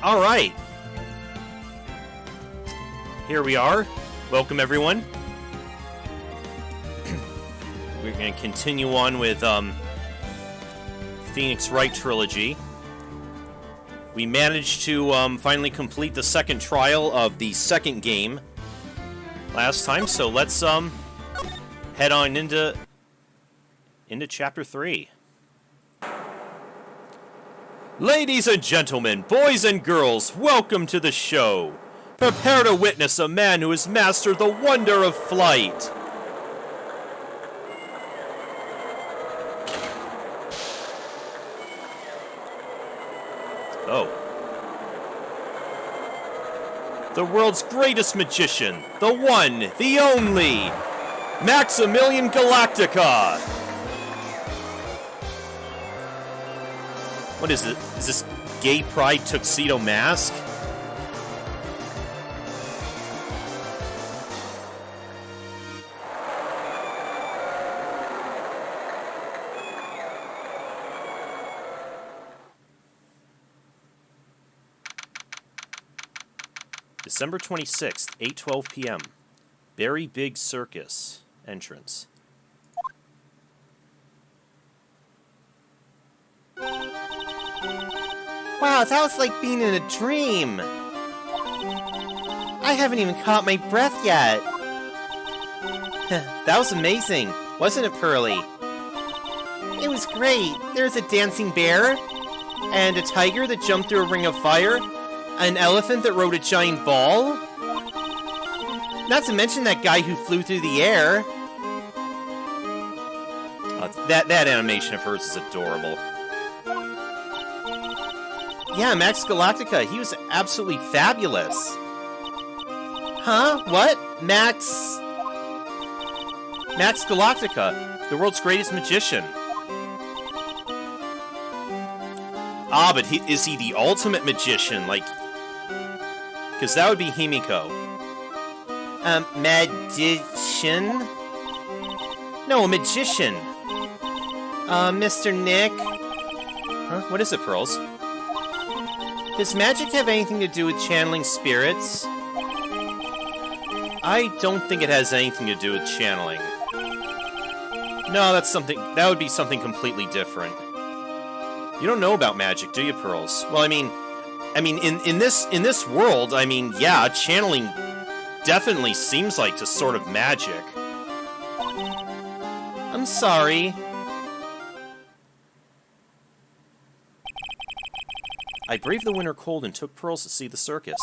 All right. Here we are. Welcome, everyone. We're going to continue on with Phoenix Wright Trilogy. We managed to finally complete the second trial of the second game last time, so let's head on into Chapter 3. Ladies and gentlemen, boys and girls, welcome to the show. Prepare to witness a man who has mastered the wonder of flight. Oh. The world's greatest magician, the one, the only, Maximilian Galactica. What is it? Is this gay pride tuxedo mask? December 26th, 8:12 p.m. Very Big Circus entrance. Wow, that was like being in a dream. I haven't even caught my breath yet. That was amazing, wasn't it, Pearly? It was great. There's a dancing bear, and a tiger that jumped through a ring of fire, an elephant that rode a giant ball. Not to mention that guy who flew through the air. That animation of hers is adorable. Yeah, Max Galactica, he was absolutely fabulous. Huh? What? Max Galactica, the world's greatest magician. Ah, but is he the ultimate magician? Like, because that would be Himiko. Magician? No, a magician. Mr. Nick? Huh? What is it, Pearls? Does magic have anything to do with channeling spirits? I don't think it has anything to do with channeling. No, that would be something completely different. You don't know about magic, do you, Pearls? Well, I mean, in this world, I mean, yeah, channeling definitely seems like just sort of magic. I'm sorry. I braved the winter cold and took Pearls to see the circus.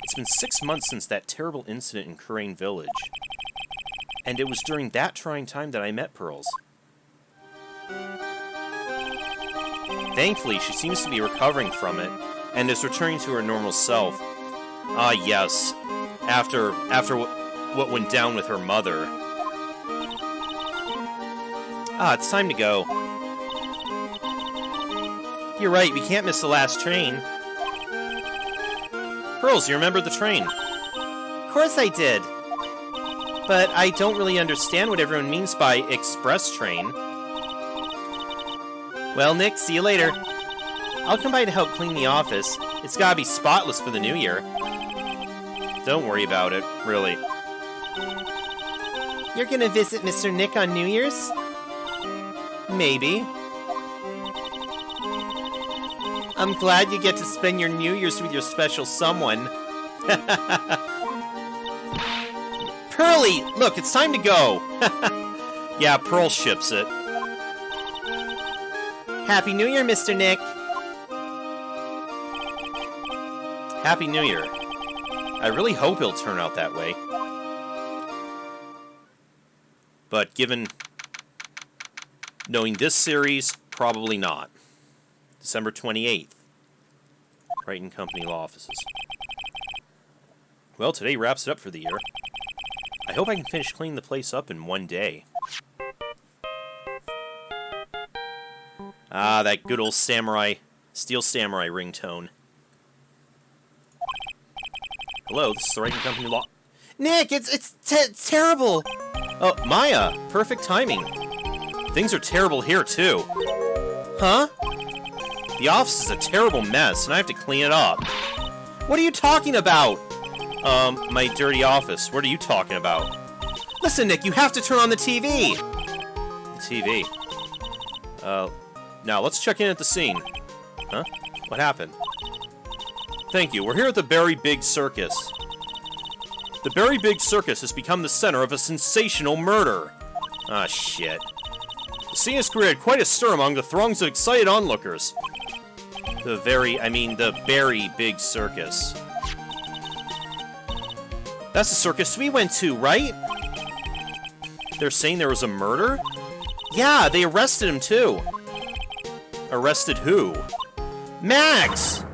It's been 6 months since that terrible incident in Kurain Village. And it was during that trying time that I met Pearls. Thankfully, she seems to be recovering from it, and is returning to her normal self. Ah, yes. After what went down with her mother. Ah, it's time to go. You're right, we can't miss the last train. Pearls, you remember the train? Of course I did. But I don't really understand what everyone means by express train. Well, Nick, see you later. I'll come by to help clean the office. It's gotta be spotless for the new year. Don't worry about it, really. You're gonna visit Mr. Nick on New Year's? Maybe. I'm glad you get to spend your New Year's with your special someone. Pearly! Look, it's time to go! Yeah, Pearl ships it. Happy New Year, Mr. Nick! Happy New Year. I really hope it'll turn out that way. But knowing this series, probably not. December 28th. Crichton Company Law Offices. Well, today wraps it up for the year. I hope I can finish cleaning the place up in one day. Ah, that good old Steel Samurai ringtone. Hello, this is the Crichton Company Law... Nick, it's terrible! Oh, Maya! Perfect timing. Things are terrible here, too. Huh? The office is a terrible mess, and I have to clean it up. What are you talking about? My dirty office. What are you talking about? Listen, Nick, you have to turn on the TV! The TV. Now, let's check in at the scene. Huh? What happened? Thank you. We're here at the Berry Big Circus. The Berry Big Circus has become the center of a sensational murder. Ah, shit. The scene has created quite a stir among the throngs of excited onlookers. The Berry Big Circus. That's the circus we went to, right? They're saying there was a murder? Yeah, they arrested him too. Arrested who? Max!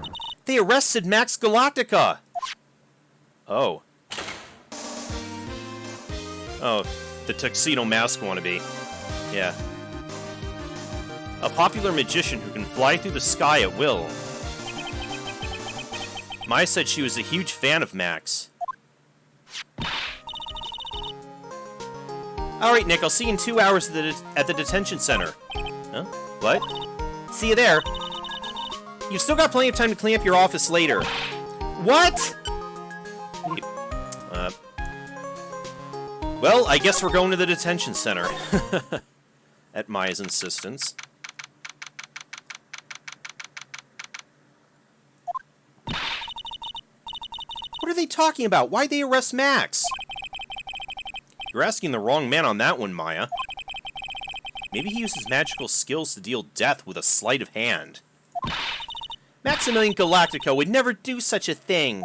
They arrested Max Galactica! Oh. Oh, the tuxedo mask wannabe. Yeah. A popular magician who can fly through the sky at will. Maya said she was a huge fan of Max. Alright, Nick, I'll see you in 2 hours at the detention center. Huh? What? See you there. You've still got plenty of time to clean up your office later. What? Well, I guess we're going to the detention center. At Maya's insistence. What are they talking about? Why'd they arrest Max? You're asking the wrong man on that one, Maya. Maybe he uses magical skills to deal death with a sleight of hand. Maximilian Galactica would never do such a thing.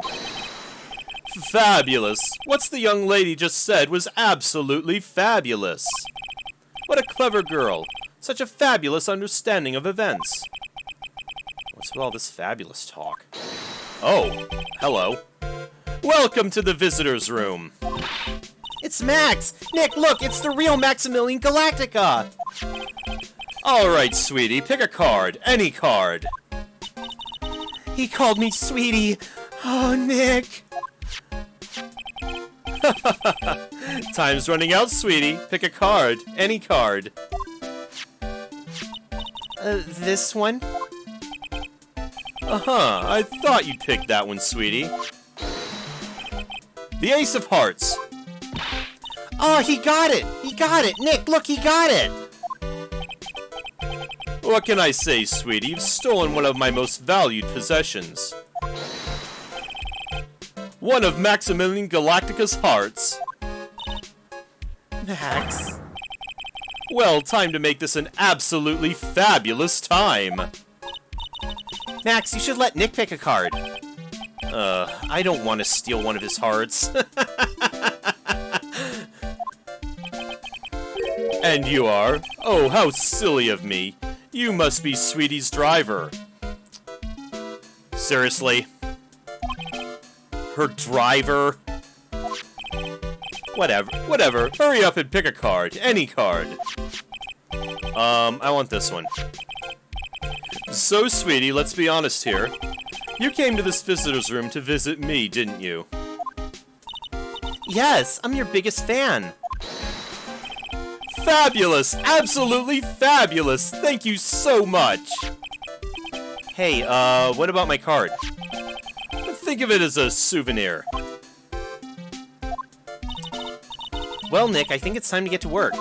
Fabulous! What's the young lady just said was absolutely fabulous. What a clever girl. Such a fabulous understanding of events. What's with all this fabulous talk? Oh, hello. Welcome to the visitor's room. It's Max! Nick, look, it's the real Maximilian Galactica! Alright, sweetie, pick a card. Any card. He called me sweetie. Oh, Nick. Time's running out, sweetie. Pick a card. Any card. This one? Uh-huh. I thought you'd pick that one, sweetie. The Ace of Hearts. Oh, he got it! He got it! Nick, look, he got it! What can I say, sweetie? You've stolen one of my most valued possessions. One of Maximilian Galactica's hearts. Max. Well, time to make this an absolutely fabulous time. Max, you should let Nick pick a card. I don't want to steal one of his hearts. And you are? Oh, how silly of me. You must be Sweetie's driver. Seriously? Her driver? Whatever. Hurry up and pick a card. Any card. I want this one. So, Sweetie, let's be honest here. You came to this visitor's room to visit me, didn't you? Yes, I'm your biggest fan. Fabulous! Absolutely fabulous! Thank you so much! Hey, what about my card? Think of it as a souvenir. Well, Nick, I think it's time to get to work.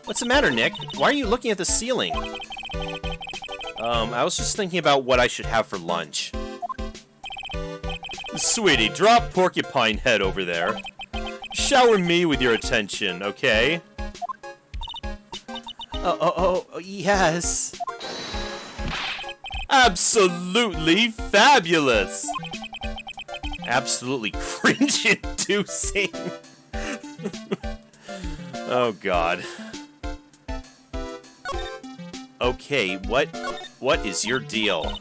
What's the matter, Nick? Why are you looking at the ceiling? I was just thinking about what I should have for lunch. Sweetie, drop Porcupine Head over there. Shower me with your attention, okay? Oh, yes. Absolutely fabulous! Absolutely cringe-inducing. Oh, God. Okay, what is your deal?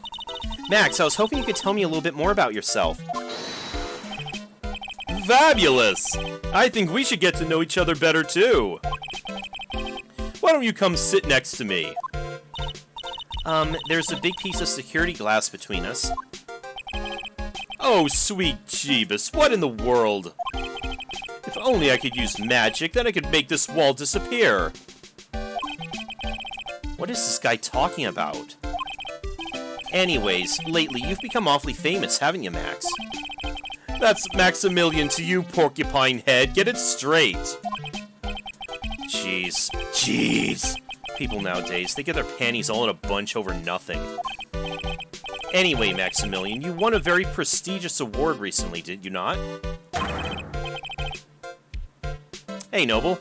Max, I was hoping you could tell me a little bit more about yourself. Fabulous! I think we should get to know each other better, too. Why don't you come sit next to me? There's a big piece of security glass between us. Oh, sweet Jeebus, what in the world? If only I could use magic, then I could make this wall disappear. What is this guy talking about? Anyways, lately you've become awfully famous, haven't you, Max? That's Maximilian to you, porcupine head. Get it straight. Jeez. Jeez. People nowadays, they get their panties all in a bunch over nothing. Anyway, Maximilian, you won a very prestigious award recently, did you not? Hey, Noble.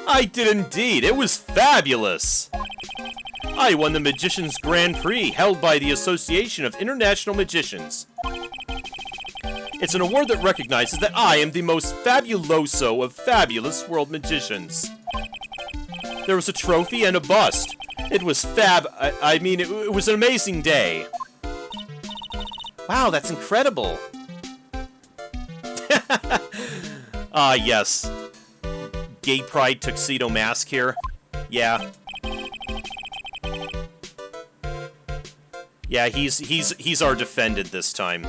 I did indeed. It was fabulous. I won the Magician's Grand Prix, held by the Association of International Magicians. It's an award that recognizes that I am the most fabuloso of fabulous world magicians. There was a trophy and a bust. It was I mean, it was an amazing day. Wow, that's incredible. Ah, yes. Gay pride tuxedo mask here. Yeah. Yeah, he's our defendant this time.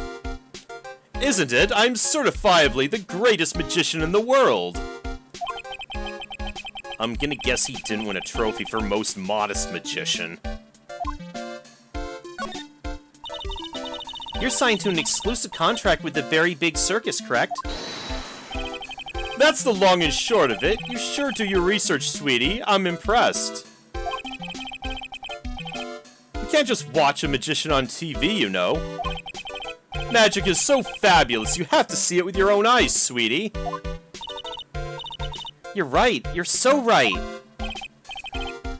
Isn't it? I'm certifiably the greatest magician in the world. I'm gonna guess he didn't win a trophy for most modest magician. You're signed to an exclusive contract with the Very Big Circus, correct? That's the long and short of it. You sure do your research, sweetie. I'm impressed. You can't just watch a magician on TV, you know. Magic is so fabulous, you have to see it with your own eyes, sweetie. You're right. You're so right.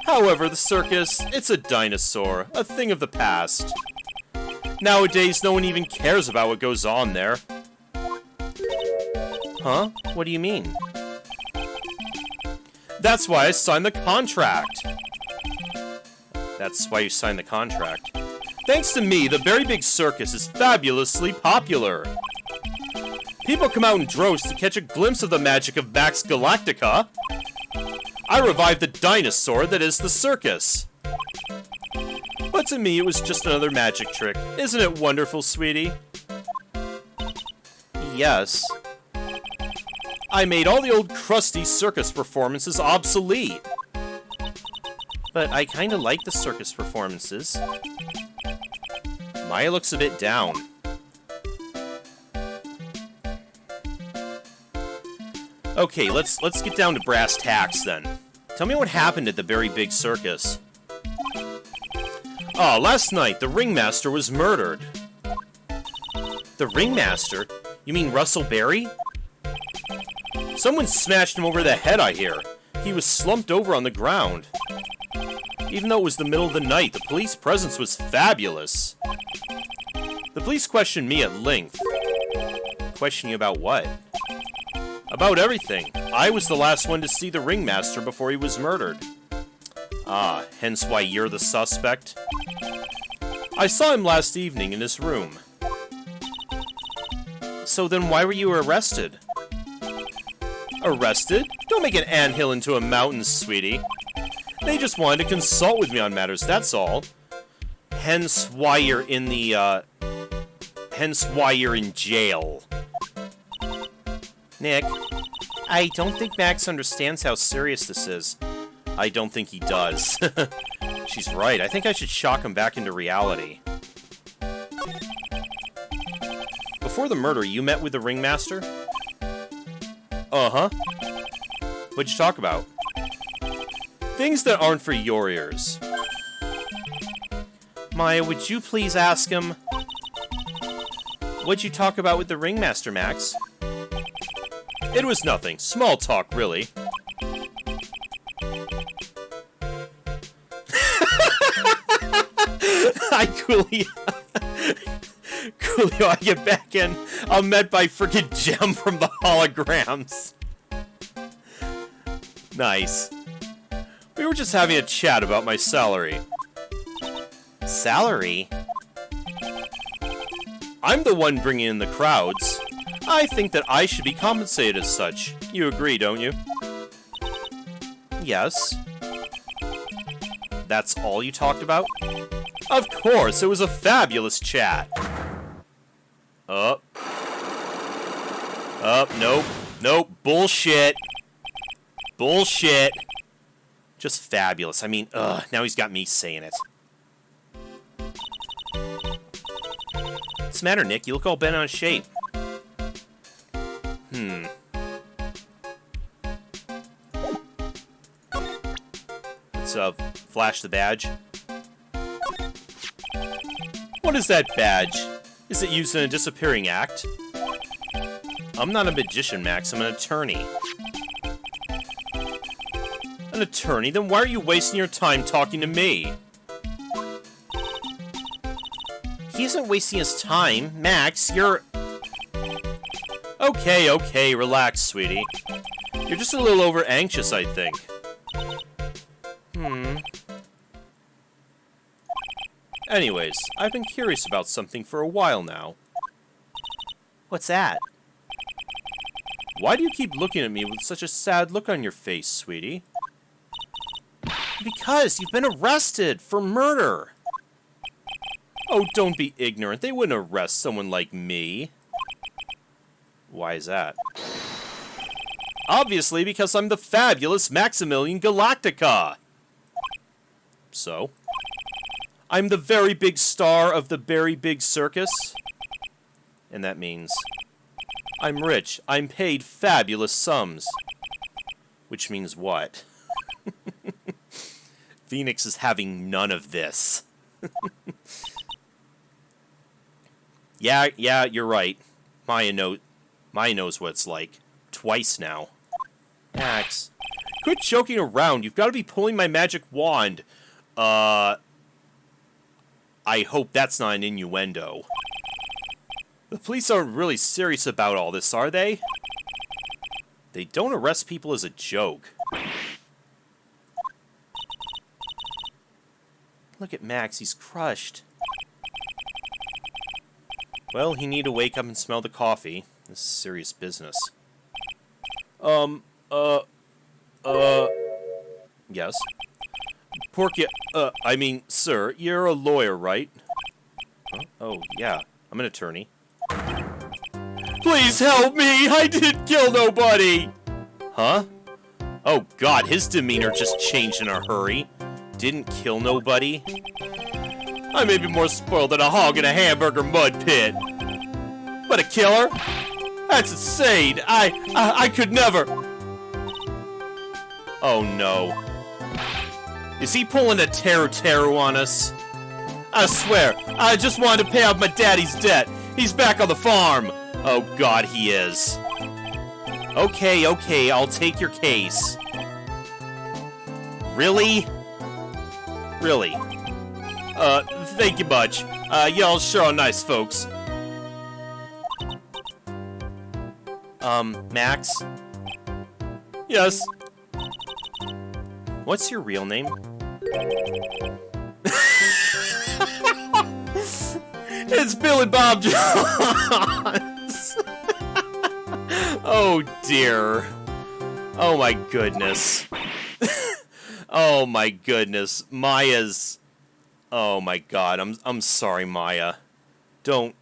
However, the circus, it's a dinosaur, a thing of the past. Nowadays, no one even cares about what goes on there. Huh? What do you mean? That's why I signed the contract. That's why you signed the contract. Thanks to me, the Very Big Circus is fabulously popular. People come out in droves to catch a glimpse of the magic of Max Galactica. I revived the dinosaur that is the circus. But to me, it was just another magic trick. Isn't it wonderful, sweetie? Yes. I made all the old crusty circus performances obsolete. But I kinda like the circus performances. Maya looks a bit down. Okay, let's get down to brass tacks then. Tell me what happened at the Very Big Circus. Ah, last night the ringmaster was murdered. The ringmaster? You mean Russell Berry? Someone smashed him over the head, I hear. He was slumped over on the ground. Even though it was the middle of the night, the police presence was fabulous. The police questioned me at length. Question you about what? About everything. I was the last one to see the ringmaster before he was murdered. Ah, hence why you're the suspect? I saw him last evening in his room. So then why were you arrested? Arrested? Don't make an anthill into a mountain, sweetie. They just wanted to consult with me on matters, that's all. Hence why you're in the, hence why you're in jail. Nick, I don't think Max understands how serious this is. I don't think he does. She's right. I think I should shock him back into reality. Before the murder, you met with the ringmaster? Uh-huh. What'd you talk about? Things that aren't for your ears. Maya, would you please ask him? What'd you talk about with the ringmaster, Max? It was nothing. Small talk, really. Hi, Coolio. Coolio, I get back in. I'm met by frickin' Gem from the holograms. Nice. We were just having a chat about my salary. Salary? I'm the one bringing in the crowds. I think that I should be compensated as such. You agree, don't you? Yes. That's all you talked about? Of course, it was a fabulous chat. Up. Nope. Nope, bullshit. Bullshit. Just fabulous. I mean, ugh, now he's got me saying it. What's the matter, Nick? You look all bent out of shape. Let's, flash the badge. What is that badge? Is it used in a disappearing act? I'm not a magician, Max. I'm an attorney. An attorney? Then why are you wasting your time talking to me? He isn't wasting his time. Max, you're... Okay, okay, relax, sweetie. You're just a little over-anxious, I think. Anyways, I've been curious about something for a while now. What's that? Why do you keep looking at me with such a sad look on your face, sweetie? Because you've been arrested for murder. Oh, don't be ignorant. They wouldn't arrest someone like me. Why is that? Obviously, because I'm the fabulous Maximilian Galactica. So? I'm the very big star of the very big circus. And that means I'm rich. I'm paid fabulous sums. Which means what? Phoenix is having none of this. Yeah, you're right. Maya knows what it's like. Twice now. Max, quit joking around. You've got to be pulling my magic wand. I hope that's not an innuendo. The police aren't really serious about all this, are they? They don't arrest people as a joke. Look at Max, he's crushed. Well, he need to wake up and smell the coffee. This is serious business. Yes? I mean, sir, you're a lawyer, right? Huh? Oh, yeah. I'm an attorney. Please help me! I didn't kill nobody! Huh? Oh, God, his demeanor just changed in a hurry. Didn't kill nobody? I may be more spoiled than a hog in a hamburger mud pit. But a killer? That's insane! I could never... Oh, no. Is he pulling a teru-teru on us? I swear, I just wanted to pay off my daddy's debt. He's back on the farm. Oh, God, he is. Okay, okay, I'll take your case. Really? Really? Thank you much. Y'all sure are nice folks. Max? Yes? What's your real name? It's Billy Bob Jones! Oh, dear. Oh, my goodness. Oh, my goodness. Maya's... Oh, my God. I'm sorry, Maya. Don't...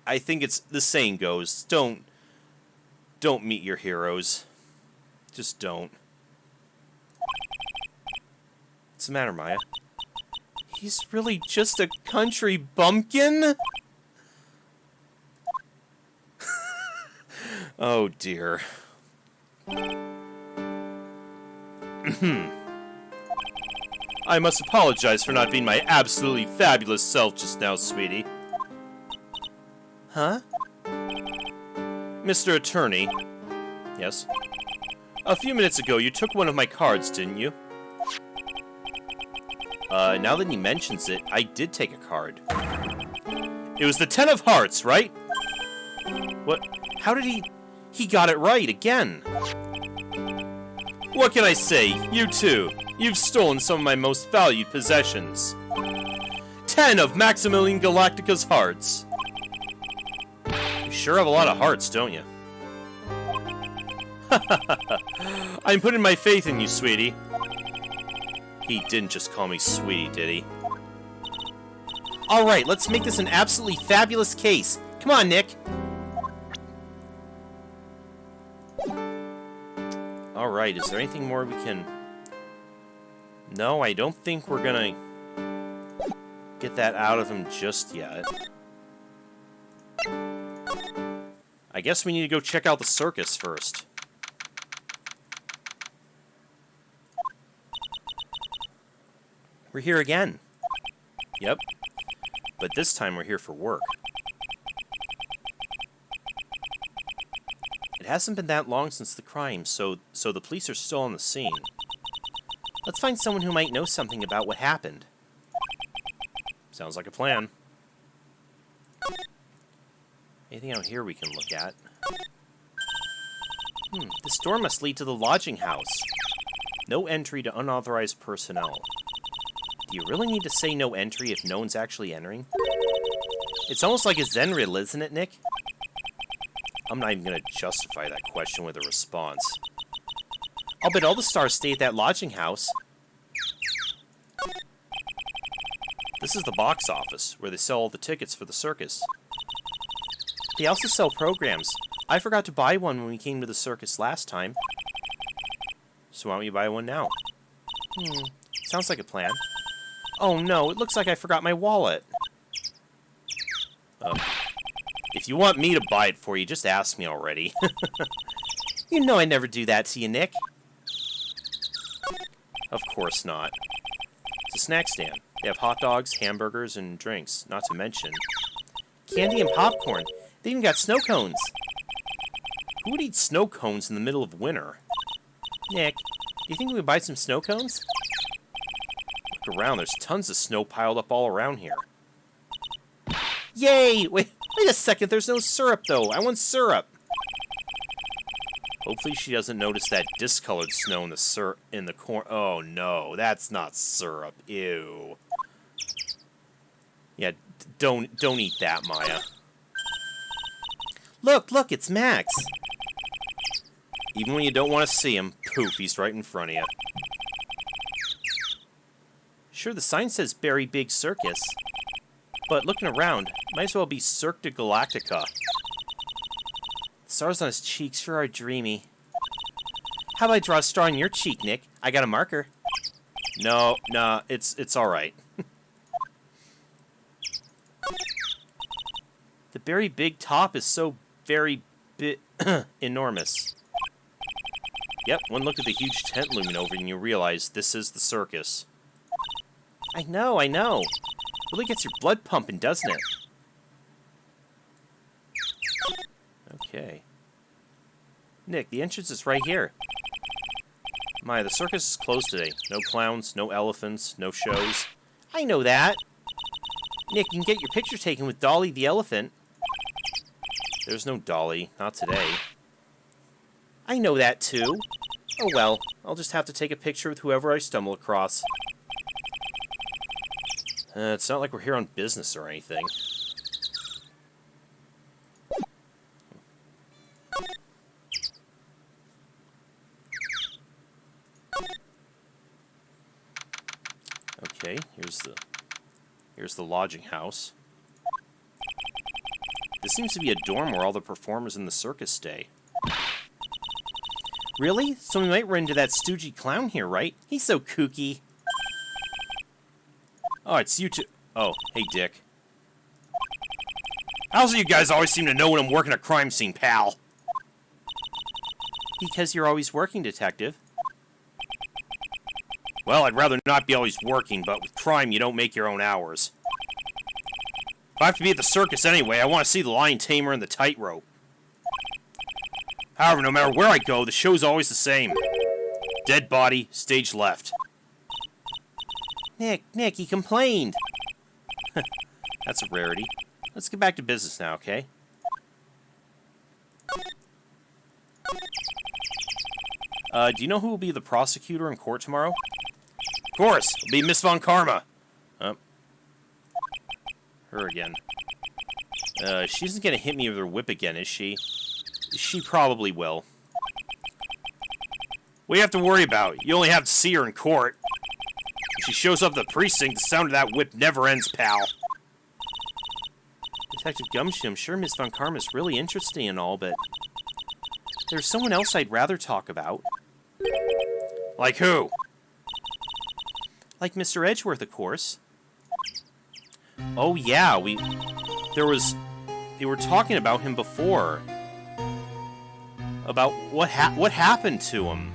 I think it's... The saying goes, don't meet your heroes. Just don't. What's the matter, Maya? He's really just a country bumpkin? Oh, dear. I must apologize for not being my absolutely fabulous self just now, sweetie. Huh? Mr. Attorney. Yes? A few minutes ago, you took one of my cards, didn't you? Now that he mentions it, I did take a card. It was the Ten of Hearts, right? What? How did he... He got it right, again. What can I say? You too. You've stolen some of my most valued possessions. 10 of Maximilian Galactica's hearts. You sure have a lot of hearts, don't you? I'm putting my faith in you, sweetie. He didn't just call me sweetie, did he? Alright, let's make this an absolutely fabulous case. Come on, Nick. Alright. Alright, is there anything more we can... No, I don't think we're gonna get that out of him just yet. I guess we need to go check out the circus first. We're here again. Yep. But this time we're here for work. It hasn't been that long since the crime, so the police are still on the scene. Let's find someone who might know something about what happened. Sounds like a plan. Anything out here we can look at? This door must lead to the lodging house. No entry to unauthorized personnel. Do you really need to say no entry if no one's actually entering? It's almost like a Zen riddle, isn't it, Nick? I'm not even going to justify that question with a response. I'll bet all the stars stay at that lodging house. This is the box office, where they sell all the tickets for the circus. They also sell programs. I forgot to buy one when we came to the circus last time. So why don't you buy one now? Sounds like a plan. Oh no, it looks like I forgot my wallet. If you want me to buy it for you, just ask me already. You know I never do that to you, Nick. Of course not. It's a snack stand. They have hot dogs, hamburgers, and drinks, not to mention candy and popcorn. They even got snow cones. Who would eat snow cones in the middle of winter? Nick, do you think we would buy some snow cones? Look around, there's tons of snow piled up all around here. Yay! Wait a second, there's no syrup, though. I want syrup. Hopefully she doesn't notice that discolored snow in the corner. Oh, no, that's not syrup. Ew. Yeah, don't eat that, Maya. Look, it's Max. Even when you don't want to see him, poof, he's right in front of you. Sure, the sign says Berry Big Circus. But looking around, might as well be Cirque de Galactica. The stars on his cheeks sure are dreamy. How about I draw a star on your cheek, Nick? I got a marker. No, nah, it's alright. The very big top is so very enormous. Yep, one look at the huge tent looming over and you realize this is the circus. I know. Really gets your blood pumping, doesn't it? Okay. Nick, the entrance is right here. Maya, the circus is closed today. No clowns, no elephants, no shows. I know that. Nick, you can get your picture taken with Dolly the elephant. There's no Dolly, not today. I know that too. Oh well, I'll just have to take a picture with whoever I stumble across. It's not like we're here on business or anything. Okay, here's the lodging house. This seems to be a dorm where all the performers in the circus stay. Really? So we might run into that stoogey clown here, right? He's so kooky. Oh, it's you two. Oh, hey, Dick. How's it you guys always seem to know when I'm working a crime scene, pal? Because you're always working, detective. Well, I'd rather not be always working, but with crime, you don't make your own hours. If I have to be at the circus anyway, I want to see the lion tamer and the tightrope. However, no matter where I go, the show's always the same. Dead body, stage left. Nick, he complained. That's a rarity. Let's get back to business now, okay? Do you know who will be the prosecutor in court tomorrow? Of course, it'll be Miss Von Karma. Her again. She isn't gonna hit me with her whip again, is she? She probably will. What do you have to worry about? You only have to see her in court. If she shows up at the precinct, the sound of that whip never ends, pal. Detective Gumshoe, I'm sure Miss Von Karma is really interesting and all, but there's someone else I'd rather talk about. Like who? Like Mr. Edgeworth, of course. Oh yeah, we were talking about him before. About what happened to him.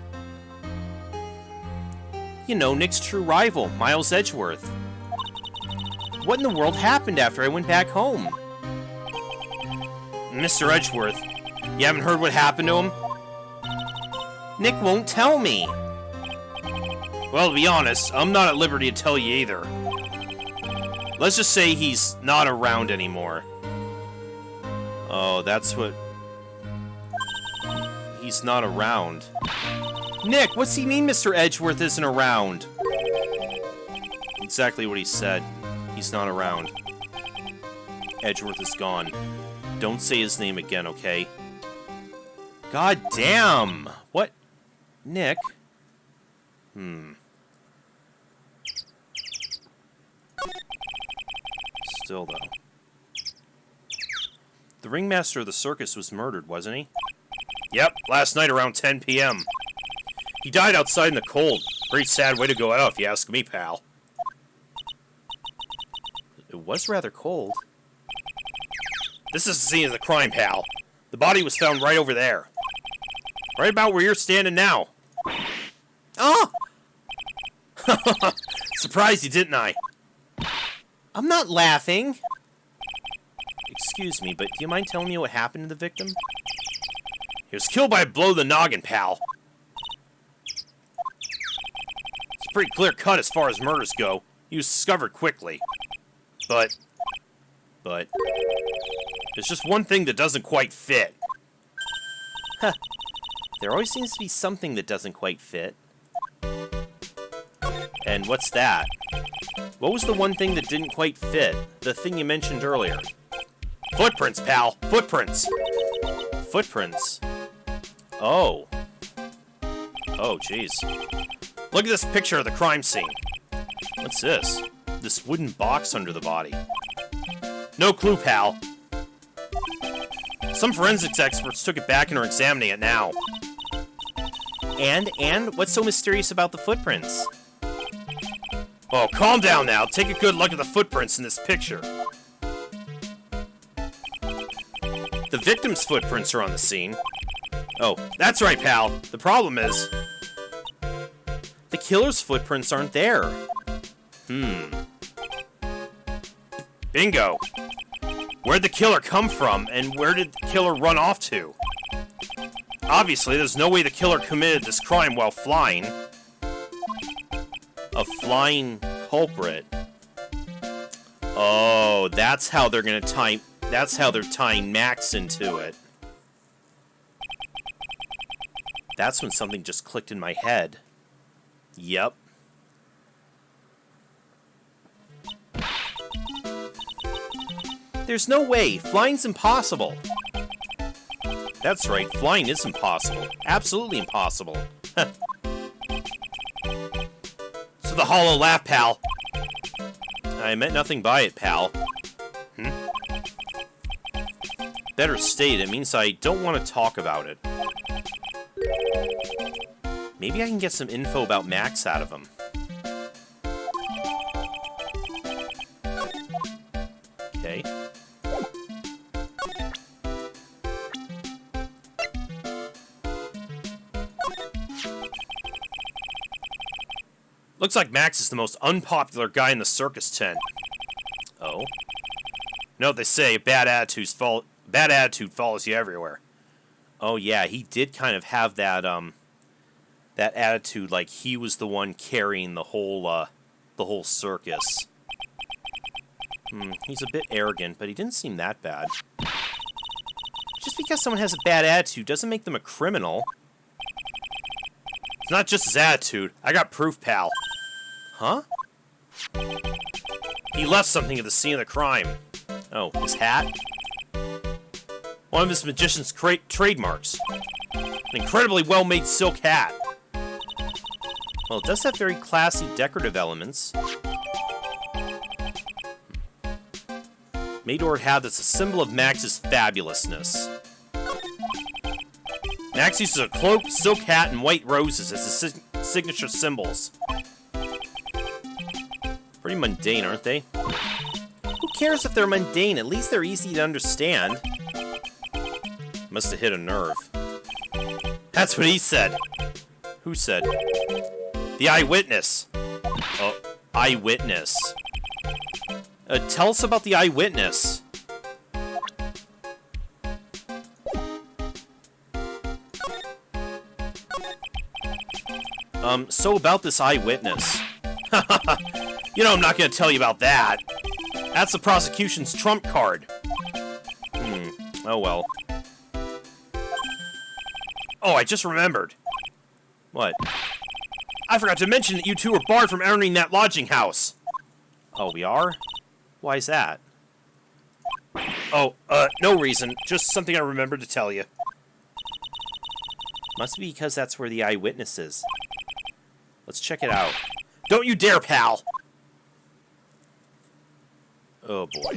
You know, Nick's true rival, Miles Edgeworth. What in the world happened after I went back home? Mr. Edgeworth, you haven't heard what happened to him? Nick won't tell me. Well, to be honest, I'm not at liberty to tell you either. Let's just say he's not around anymore. Oh, that's what... He's not around. Nick, what's he mean Mr. Edgeworth isn't around? Exactly what he said. He's not around. Edgeworth is gone. Don't say his name again, okay? God damn! What? Nick? Still, though. The ringmaster of the circus was murdered, wasn't he? Yep, last night around 10 p.m. He died outside in the cold. Pretty sad way to go out, if you ask me, pal. It was rather cold. This is the scene of the crime, pal. The body was found right over there. Right about where you're standing now. Oh! Surprised you, didn't I? I'm not laughing. Excuse me, but do you mind telling me what happened to the victim? He was killed by a blow to the noggin, pal. It's pretty clear cut as far as murders go. He was discovered quickly. But there's just one thing that doesn't quite fit. Huh. There always seems to be something that doesn't quite fit. And what's that? What was the one thing that didn't quite fit? The thing you mentioned earlier. Footprints, pal! Footprints! Footprints? Oh. Oh, jeez. Look at this picture of the crime scene. What's this? This wooden box under the body. No clue, pal. Some forensics experts took it back and are examining it now. And what's so mysterious about the footprints? Oh, calm down now. Take a good look at the footprints in this picture. The victim's footprints are on the scene. Oh, that's right, pal. The problem is... the killer's footprints aren't there. Bingo. Where'd the killer come from, and where did the killer run off to? Obviously, there's no way the killer committed this crime while flying. A flying culprit. Oh, that's how they're gonna tie... that's how they're tying Max into it. That's when something just clicked in my head. Yep. There's no way. Flying's impossible. That's right. Flying is impossible. Absolutely impossible. So the hollow laugh, pal. I meant nothing by it, pal. Better state, it means I don't want to talk about it. Maybe I can get some info about Max out of him. Okay. Looks like Max is the most unpopular guy in the circus tent. Oh? No, they say bad attitude follows you everywhere. Oh yeah, he did kind of have that that attitude like he was the one carrying the whole circus. He's a bit arrogant, but he didn't seem that bad. Just because someone has a bad attitude doesn't make them a criminal. It's not just his attitude. I got proof, pal. Huh? He left something at the scene of the crime. Oh, his hat? One of his magician's trademarks. An incredibly well-made silk hat. Well, it does have very classy decorative elements. Made or have that's a symbol of Max's fabulousness. Max uses a cloak, silk hat, and white roses as his signature symbols. Pretty mundane, aren't they? Who cares if they're mundane? At least they're easy to understand. Must have hit a nerve. That's what he said. Who said? The eyewitness. Oh, eyewitness. Tell us about the eyewitness. So about this eyewitness. You know I'm not gonna tell you about that. That's the prosecution's trump card. Oh well. Oh, I just remembered. What? I forgot to mention that you two were barred from entering that lodging house. Oh, we are? Why is that? Oh, no reason. Just something I remembered to tell you. Must be because that's where the eyewitness is. Let's check it out. Don't you dare, pal! Oh, boy.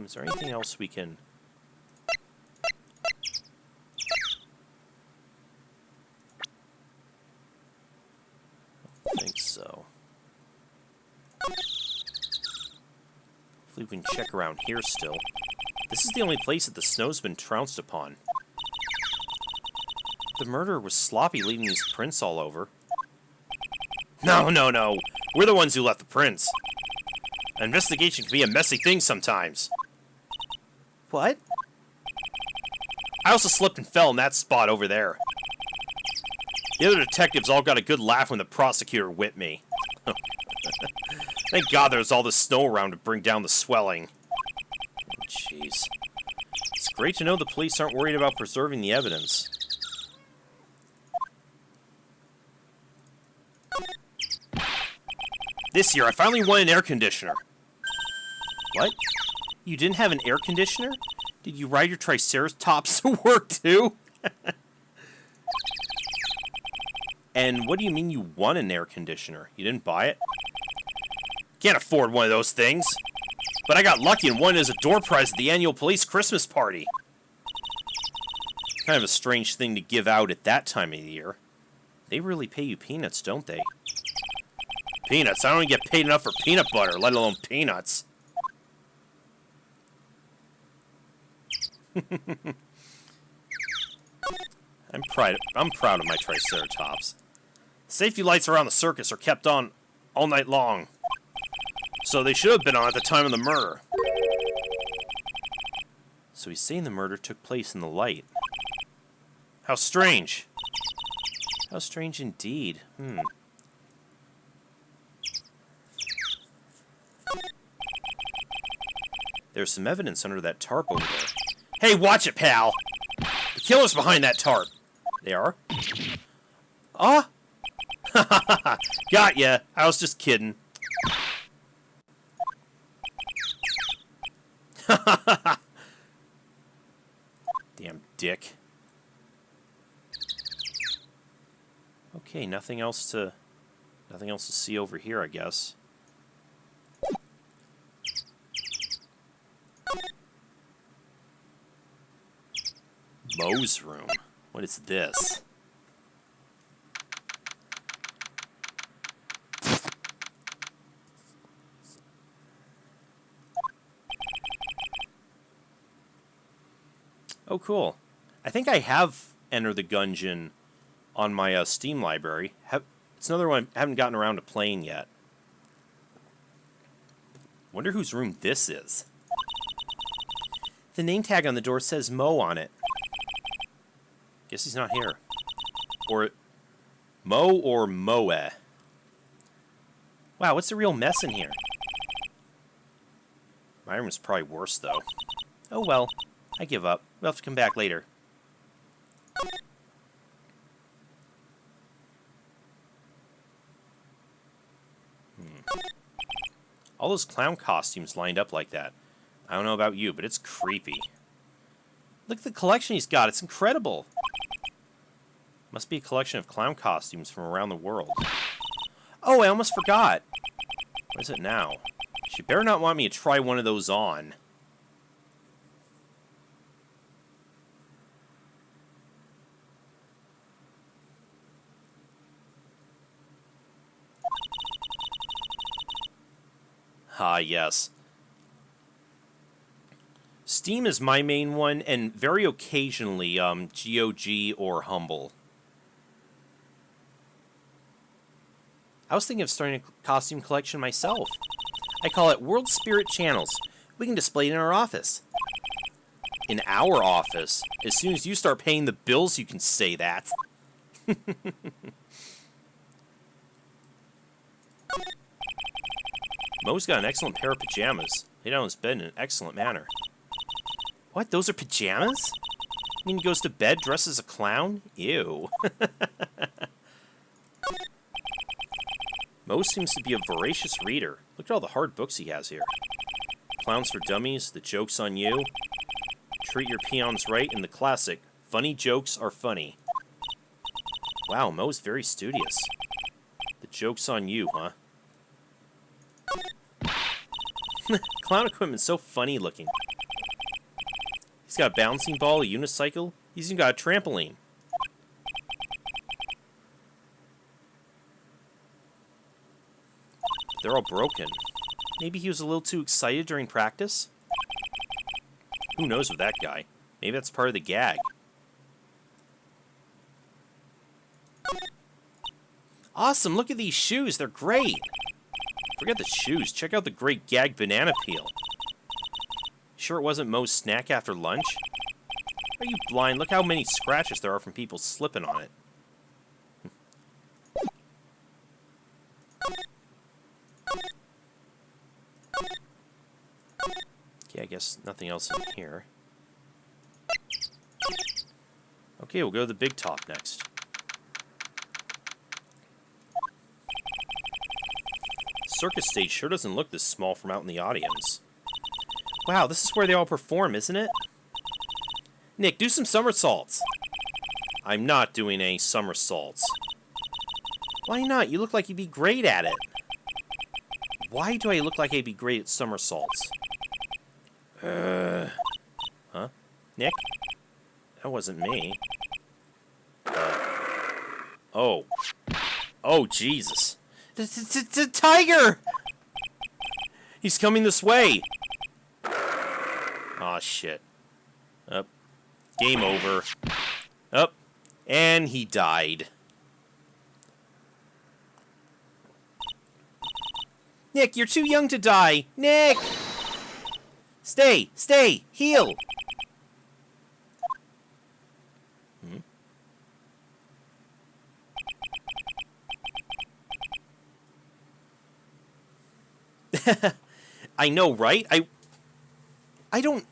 Is there anything else we can... I don't think so. Hopefully we can check around here still. This is the only place that the snow's been trounced upon. The murderer was sloppy leaving these prints all over. No, no, no. We're the ones who left the prints. An investigation can be a messy thing sometimes. What? I also slipped and fell in that spot over there. The other detectives all got a good laugh when the prosecutor whipped me. Thank God there's all this snow around to bring down the swelling. Oh, jeez. It's great to know the police aren't worried about preserving the evidence. This year, I finally won an air conditioner. What? You didn't have an air conditioner? Did you ride your Triceratops to work, too? And what do you mean you won an air conditioner? You didn't buy it? Can't afford one of those things. But I got lucky and won it as a door prize at the annual police Christmas party. Kind of a strange thing to give out at that time of the year. They really pay you peanuts, don't they? Peanuts? I don't even get paid enough for peanut butter, let alone peanuts. I'm proud of my Triceratops. Safety lights around the circus are kept on all night long. So they should have been on at the time of the murder. So he's saying the murder took place in the light. How strange. How strange indeed. There's some evidence under that tarp over there. Hey, watch it, pal! The killer's behind that tarp. They are? Ah! Got ya. I was just kidding. Damn dick. Okay, nothing else to see over here, I guess. Moe's room. What is this? Oh, cool. I think I have Enter the Gungeon on my Steam library. It's another one I haven't gotten around to playing yet. Wonder whose room this is. The name tag on the door says Moe on it. Guess he's not here. Or Moe or Moe. Wow, what's the real mess in here? My room is probably worse, though. Oh well, I give up. We'll have to come back later. All those clown costumes lined up like that. I don't know about you, but it's creepy. Look at the collection he's got. It's incredible. Must be a collection of clown costumes from around the world. Oh, I almost forgot. What is it now? She better not want me to try one of those on. Ah, yes. Steam is my main one, and very occasionally, GOG or Humble. I was thinking of starting a costume collection myself. I call it World Spirit Channels. We can display it in our office. In our office? As soon as you start paying the bills, you can say that. Mo's got an excellent pair of pajamas. Laid down his bed in an excellent manner. What? Those are pajamas? You mean he goes to bed dressed as a clown? Ew. Mo seems to be a voracious reader. Look at all the hard books he has here. Clowns for Dummies, The Joke's on You, Treat Your Peons Right, and the classic, Funny Jokes Are Funny. Wow, Mo's very studious. The Joke's on You, huh? Clown equipment's so funny looking. He's got a bouncing ball, a unicycle. He's even got a trampoline. They're all broken. Maybe he was a little too excited during practice? Who knows with that guy? Maybe that's part of the gag. Awesome, look at these shoes. They're great. Forget the shoes. Check out the great gag banana peel. Sure it wasn't Mo's snack after lunch? Are you blind? Look how many scratches there are from people slipping on it. Okay, I guess nothing else in here. Okay, we'll go to the big top next. Circus stage sure doesn't look this small from out in the audience. Wow, this is where they all perform, isn't it? Nick, do some somersaults. I'm not doing any somersaults. Why not? You look like you'd be great at it. Why do I look like I'd be great at somersaults? Huh? Nick? That wasn't me. Oh. Oh, Jesus. The tiger! He's coming this way! Aw, shit. Up. Game over. Up. And he died. Nick, you're too young to die! Nick! Stay! Stay! Heal! I know, right? I don't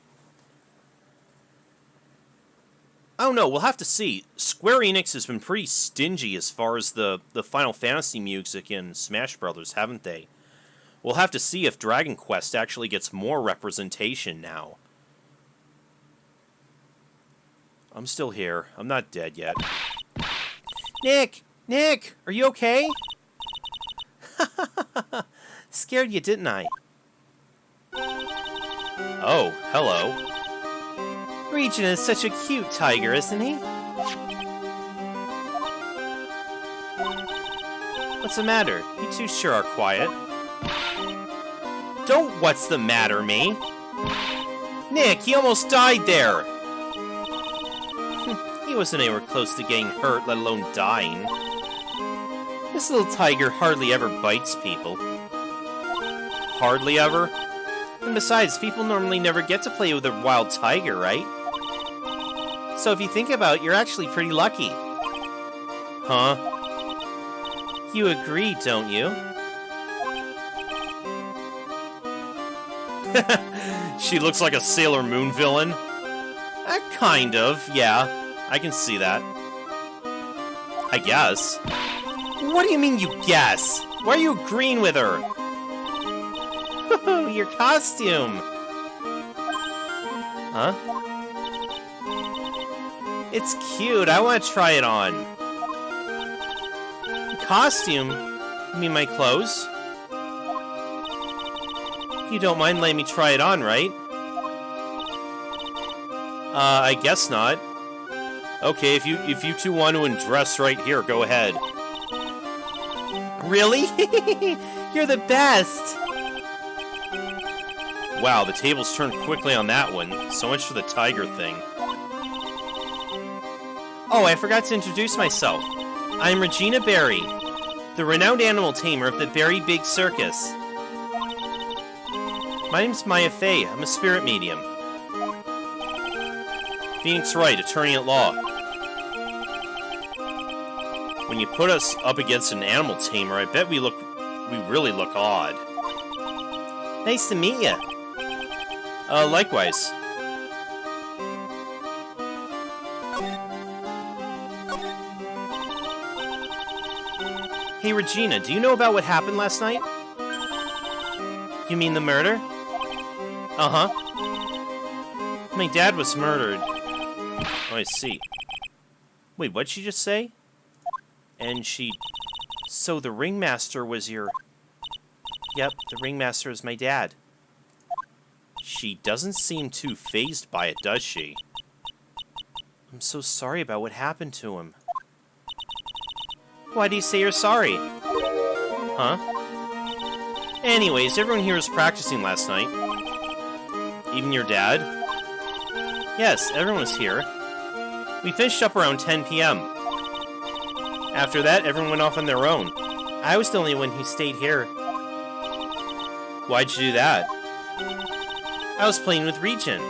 know. We'll have to see. Square Enix has been pretty stingy as far as the Final Fantasy music in Smash Brothers, haven't they? We'll have to see if Dragon Quest actually gets more representation now. I'm still here. I'm not dead yet. Nick! Nick! Are you okay? Scared you, didn't I? Oh, hello. Regin is such a cute tiger, isn't he? What's the matter? You two sure are quiet. Don't what's the matter me. Nick, he almost died there. He wasn't anywhere close to getting hurt, let alone dying. This little tiger hardly ever bites people. Hardly ever? And besides, people normally never get to play with a wild tiger, right? So if you think about it, you're actually pretty lucky. Huh? You agree, don't you? She looks like a Sailor Moon villain. Kind of, yeah. I can see that. I guess. What do you mean you guess? Why are you agreeing with her? Your costume! Huh? It's cute, I want to try it on. Costume? You mean my clothes? You don't mind letting me try it on, right? I guess not. Okay, if you two want to undress right here, go ahead. Really? You're the best! Wow, the tables turned quickly on that one. So much for the tiger thing. Oh, I forgot to introduce myself. I'm Regina Berry, the renowned animal tamer of the Berry Big Circus. My name's Maya Fey. I'm a spirit medium. Phoenix Wright, attorney at law. When you put us up against an animal tamer, I bet we really look odd. Nice to meet you. Likewise. Hey Regina, do you know about what happened last night? You mean the murder? Uh-huh. My dad was murdered. Oh, I see. Wait, what'd she just say? And she... So the ringmaster was your... Yep, the ringmaster is my dad. She doesn't seem too fazed by it, does she? I'm so sorry about what happened to him. Why do you say you're sorry? Huh? Anyways, everyone here was practicing last night. Even your dad? Yes, everyone was here. We finished up around 10 p.m. After that, everyone went off on their own. I was the only one who stayed here. Why'd you do that? I was playing with Regent.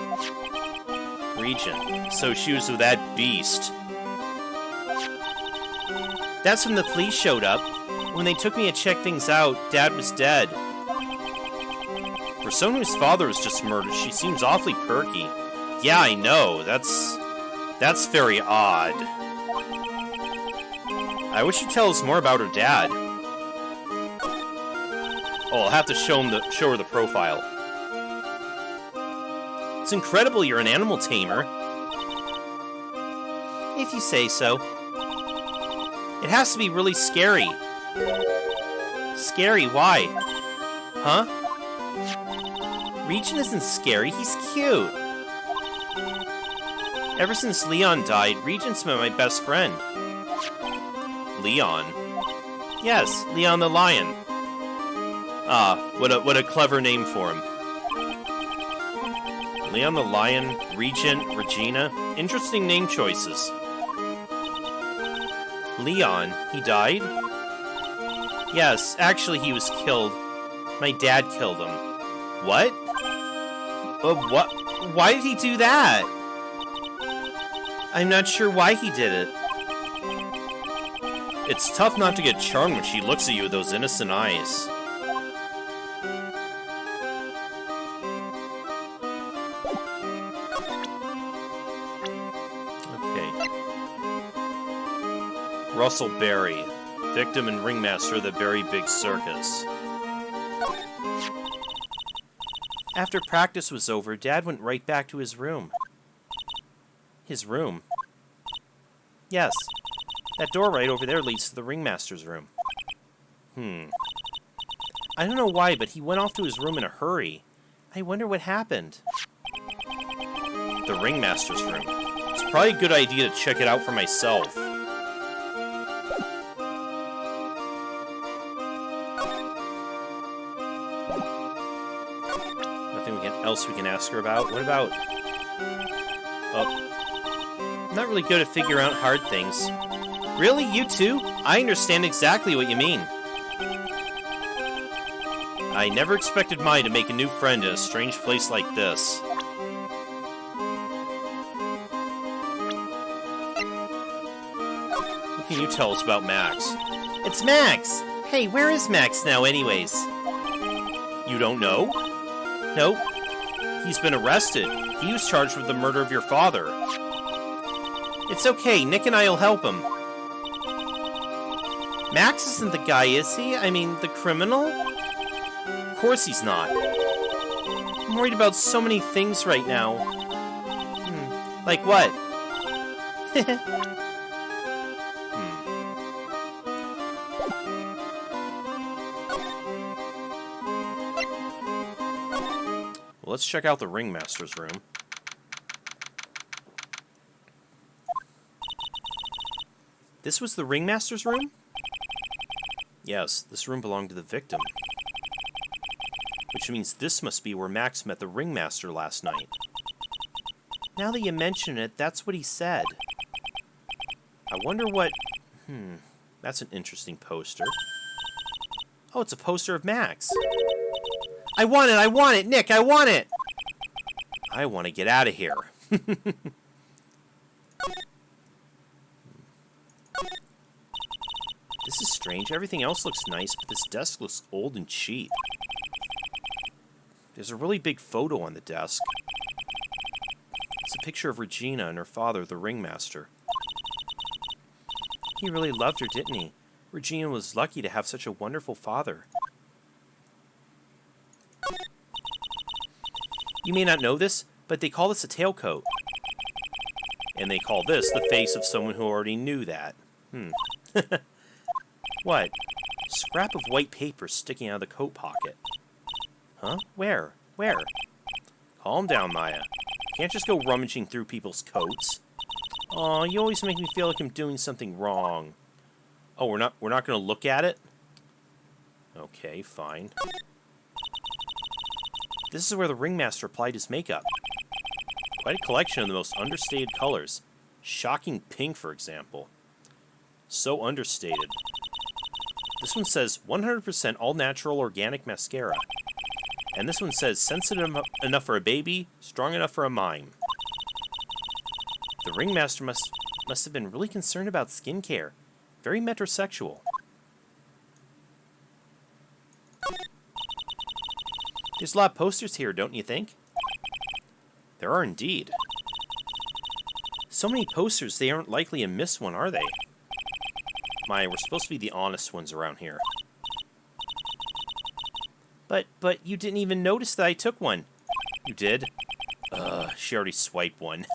Regent. So she was with that beast. That's when the police showed up. When they took me to check things out, Dad was dead. For someone whose father was just murdered, she seems awfully perky. Yeah, I know. That's very odd. I wish you'd tell us more about her dad. Oh, I'll have to show her the profile. It's incredible you're an animal tamer. If you say so. It has to be really scary. Scary? Why? Huh? Regent isn't scary, he's cute. Ever since Leon died, Regent's been my best friend. Leon? Yes, Leon the lion. Ah, what a clever name for him. Leon the Lion, Regent, Regina. Interesting name choices. Leon, he died? Yes, actually he was killed. My dad killed him. What? What? Why did he do that? I'm not sure why he did it. It's tough not to get charmed when she looks at you with those innocent eyes. Russell Berry, victim and ringmaster of the Berry Big Circus. After practice was over, Dad went right back to his room. His room? Yes. That door right over there leads to the ringmaster's room. I don't know why, but he went off to his room in a hurry. I wonder what happened. The ringmaster's room. It's probably a good idea to check it out for myself. Else we can ask her about? What about... Oh. I'm not really good at figuring out hard things. Really? You too? I understand exactly what you mean. I never expected Mai to make a new friend in a strange place like this. What can you tell us about Max? It's Max! Hey, where is Max now anyways? You don't know? Nope. He's been arrested. He was charged with the murder of your father. It's okay, Nick and I'll help him. Max isn't the guy, is he? I mean, the criminal? Of course he's not. I'm worried about so many things right now. Like what? Let's check out the ringmaster's room. This was the ringmaster's room? Yes, this room belonged to the victim. Which means this must be where Max met the ringmaster last night. Now that you mention it, that's what he said. I wonder what... That's an interesting poster. Oh, it's a poster of Max. I want it, Nick, I want it! I want to get out of here. This is strange. Everything else looks nice, but this desk looks old and cheap. There's a really big photo on the desk. It's a picture of Regina and her father, the ringmaster. He really loved her, didn't he? Regina was lucky to have such a wonderful father. You may not know this, but they call this a tailcoat. And they call this the face of someone who already knew that. What? Scrap of white paper sticking out of the coat pocket. Huh? Where? Where? Calm down, Maya. Can't just go rummaging through people's coats. Aw, you always make me feel like I'm doing something wrong. Oh, we're not gonna look at it? Okay, fine. This is where the ringmaster applied his makeup. Quite a collection of the most understated colors. Shocking pink, for example. So understated. This one says 100% all-natural organic mascara. And this one says sensitive enough for a baby, strong enough for a mime. The ringmaster must have been really concerned about skincare. Very metrosexual. There's a lot of posters here, don't you think? There are indeed. So many posters, they aren't likely to miss one, are they? Maya, we're supposed to be the honest ones around here. But you didn't even notice that I took one. You did? She already swiped one.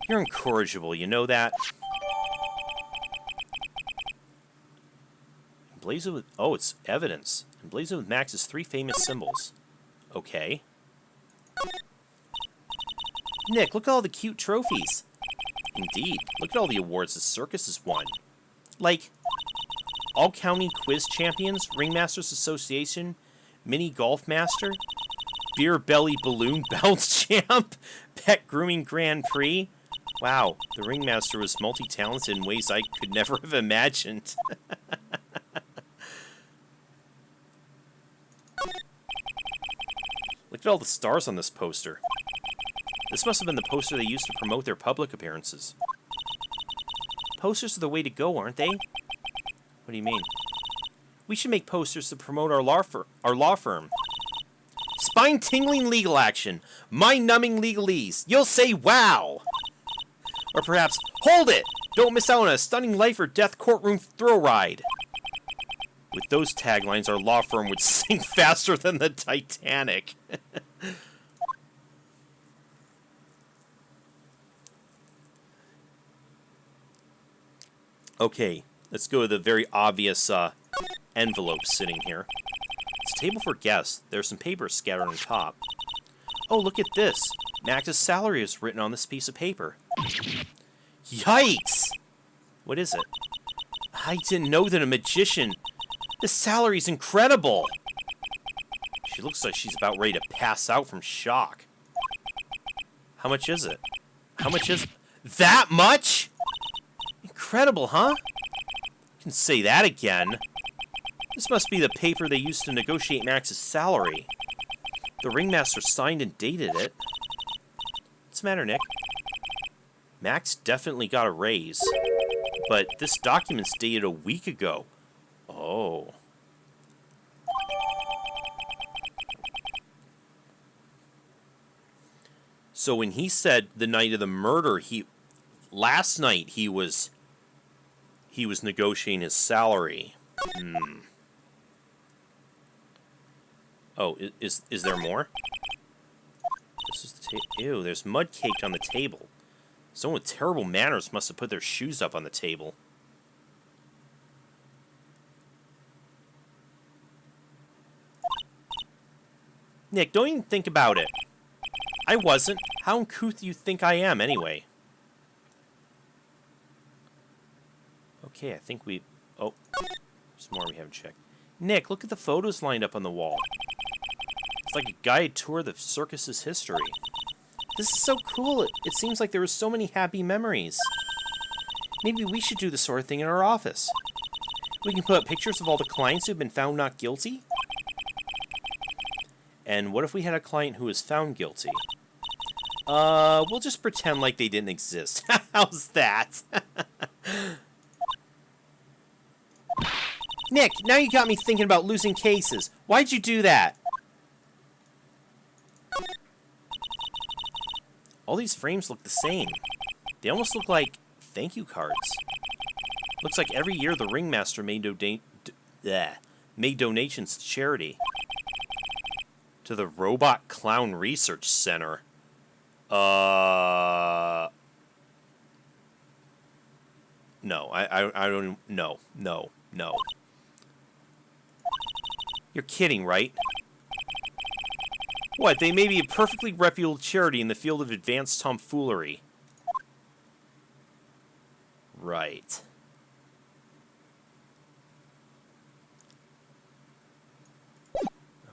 You're incorrigible, you know that? Emblazoned with... Oh, it's evidence. Emblazoned with Max's 3 famous symbols. Okay. Nick, look at all the cute trophies. Indeed. Look at all the awards the circus has won. Like... All-County Quiz Champions, Ringmasters Association, Mini Golf Master, Beer Belly Balloon Bounce Champ, Pet Grooming Grand Prix. Wow, the Ringmaster was multi-talented in ways I could never have imagined. Look at all the stars on this poster. This must have been the poster they used to promote their public appearances. Posters are the way to go, aren't they? What do you mean? We should make posters to promote our law firm. Spine-tingling legal action. Mind-numbing legalese. You'll say, wow! Or perhaps, hold it! Don't miss out on a stunning life or death courtroom thrill ride. With those taglines, our law firm would sink faster than the Titanic. Okay. Let's go to the very obvious envelope sitting here. It's a table for guests. There's some paper scattered on top. Oh, look at this. Max's salary is written on this piece of paper. Yikes! What is it? I didn't know that a magician... The salary's incredible! She looks like she's about ready to pass out from shock. How much is it? How much is... That much?! Incredible, huh? Can say that again. This must be the paper they used to negotiate Max's salary. The ringmaster signed and dated it. What's the matter, Nick? Max definitely got a raise. But this document's dated a week ago. Oh. So when he said the night of the murder, last night he was negotiating his salary. Oh, is there more? This is the ew, there's mud caked on the table. Someone with terrible manners must have put their shoes up on the table. Nick, don't even think about it. I wasn't. How uncouth do you think I am, anyway? Okay, I think we... Oh, there's more we haven't checked. Nick, look at the photos lined up on the wall. It's like a guided tour of the circus's history. This is so cool. It seems like there were so many happy memories. Maybe we should do the sort of thing in our office. We can put up pictures of all the clients who've been found not guilty. And what if we had a client who was found guilty? We'll just pretend like they didn't exist. How's that? Nick, now you got me thinking about losing cases. Why'd you do that? All these frames look the same. They almost look like thank you cards. Looks like every year the ringmaster made donations to charity. To the Robot Clown Research Center. No, I don't, no. You're kidding, right? What, they may be a perfectly reputable charity in the field of advanced tomfoolery. Right.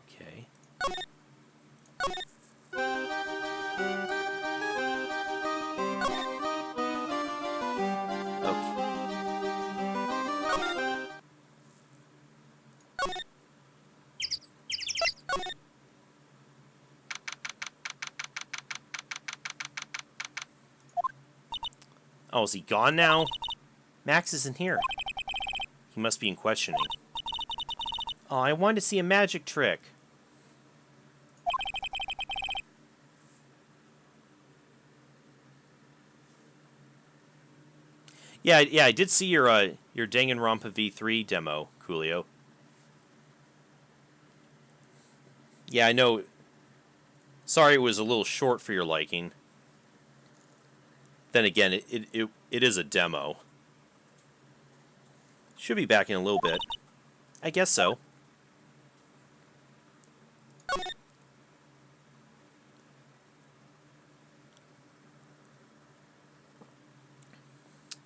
Okay. Oh, is he gone now? Max isn't here. He must be in questioning. Oh, I wanted to see a magic trick. Yeah, I did see your Danganronpa V3 demo, Coolio. Yeah, I know. Sorry it was a little short for your liking. Then again, it is a demo. Should be back in a little bit. I guess so.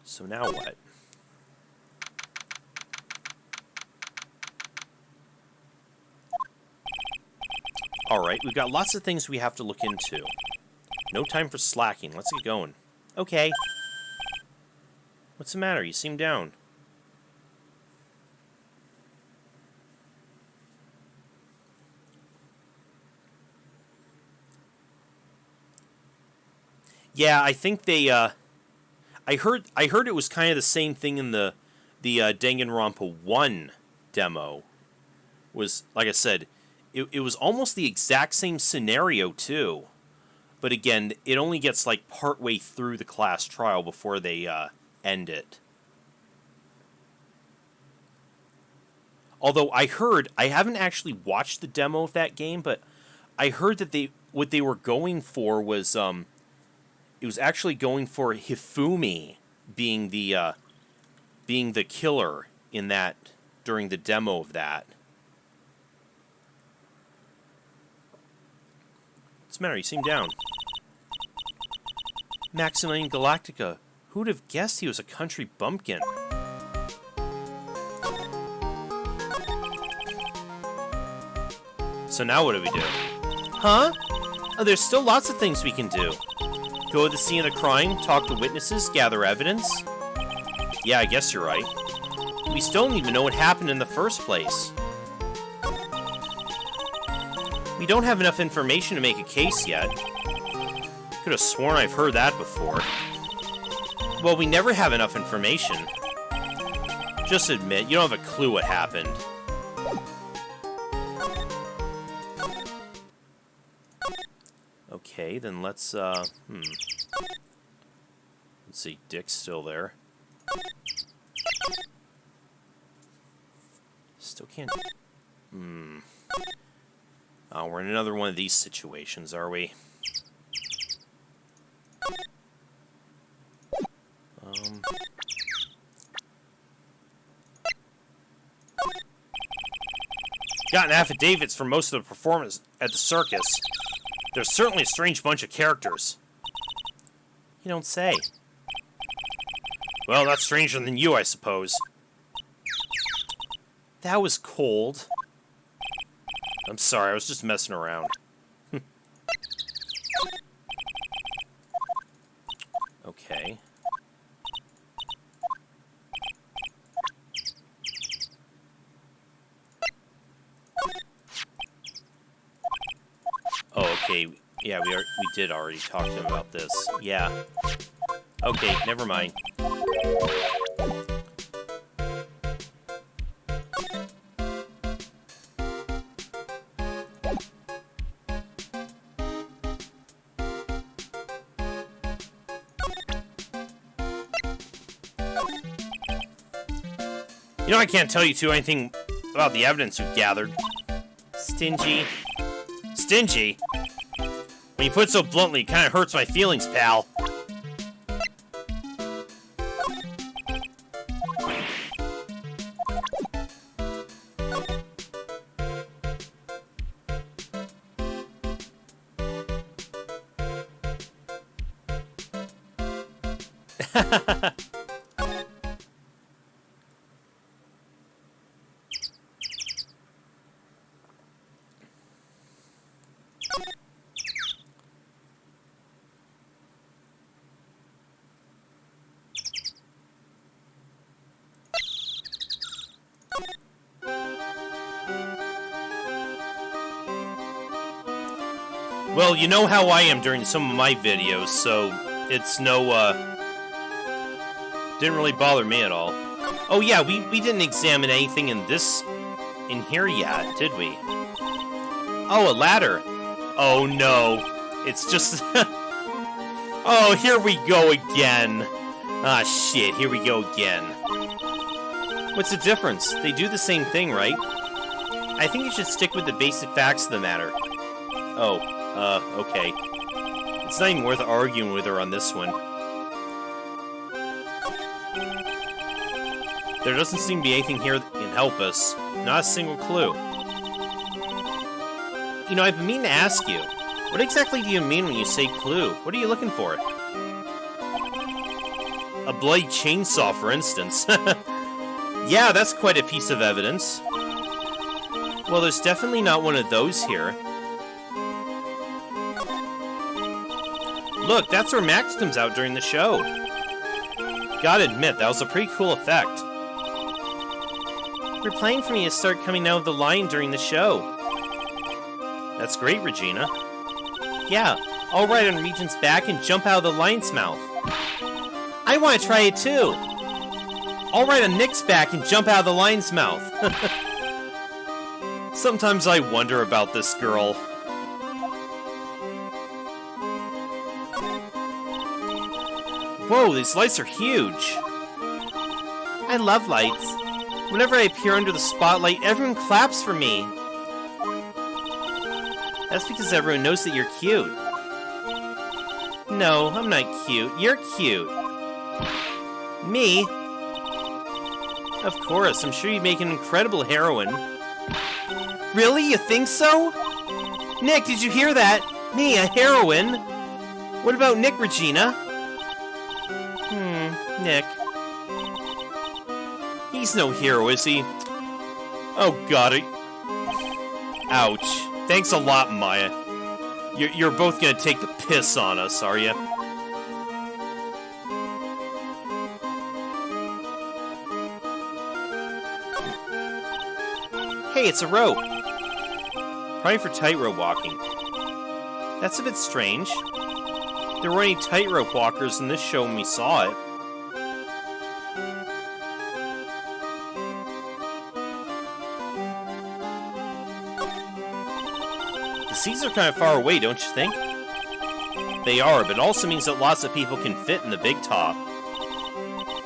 So now what? Alright, we've got lots of things we have to look into. No time for slacking. Let's get going. Okay. What's the matter? You seem down. Yeah, I think they, I heard it was kind of the same thing in the Danganronpa 1 demo. Was, like I said, it was almost the exact same scenario, too. But again, it only gets, like, partway through the class trial before they, end it. Although I haven't actually watched the demo of that game, but I heard that what they were going for was, it was actually going for Hifumi being the killer in that, during the demo of that. What's the matter? You seem down. Maximilian Galactica. Who'd have guessed he was a country bumpkin? So now what do we do? Huh? Oh, there's still lots of things we can do. Go to the scene of the crime, talk to witnesses, gather evidence. Yeah, I guess you're right. We still don't even know what happened in the first place. We don't have enough information to make a case yet. Could have sworn I've heard that before. Well, we never have enough information. Just admit, you don't have a clue what happened. Okay, then let's, Let's see, Dick's still there. Still can't... Oh, we're in another one of these situations, are we? Gotten affidavits from most of the performers at the circus. There's certainly a strange bunch of characters. You don't say. Well, that's stranger than you, I suppose. That was cold. I'm sorry, I was just messing around. Okay. Oh, okay. Yeah, we did already talk to him about this. Yeah. Okay, never mind. You know, I can't tell you two anything about the evidence we've gathered. Stingy. Stingy? When you put it so bluntly, it kind of hurts my feelings, pal. Well, you know how I am during some of my videos, so it's no, didn't really bother me at all. Oh yeah, we didn't examine anything in here yet, did we? Oh, a ladder. Oh no, it's just... Oh, here we go again. Ah, shit, here we go again. What's the difference? They do the same thing, right? I think you should stick with the basic facts of the matter. Oh, okay. It's not even worth arguing with her on this one. There doesn't seem to be anything here that can help us. Not a single clue. You know, I've been meaning to ask you. What exactly do you mean when you say clue? What are you looking for? A bloody chainsaw, for instance. Yeah, that's quite a piece of evidence. Well, there's definitely not one of those here. Look, that's where Max comes out during the show. Gotta admit, that was a pretty cool effect. We're planning for me to start coming out of the line during the show. That's great, Regina. Yeah, I'll ride on Regent's back and jump out of the lion's mouth. I want to try it too. I'll ride on Nick's back and jump out of the lion's mouth. Sometimes I wonder about this girl. Whoa, these lights are huge. I love lights. Whenever I appear under the spotlight, everyone claps for me. That's because everyone knows that you're cute. No, I'm not cute. You're cute. Me? Of course, I'm sure you'd make an incredible heroine. Really? You think so? Nick, did you hear that? Me, a heroine? What about Nick, Regina? Nick. He's no hero, is he? Oh god, ouch. Thanks a lot, Maya. You're both gonna take the piss on us, are you? Hey, it's a rope. Probably for tightrope walking. That's a bit strange. There weren't any tightrope walkers in this show when we saw it. The seats are kind of far away, don't you think? They are, but it also means that lots of people can fit in the big top.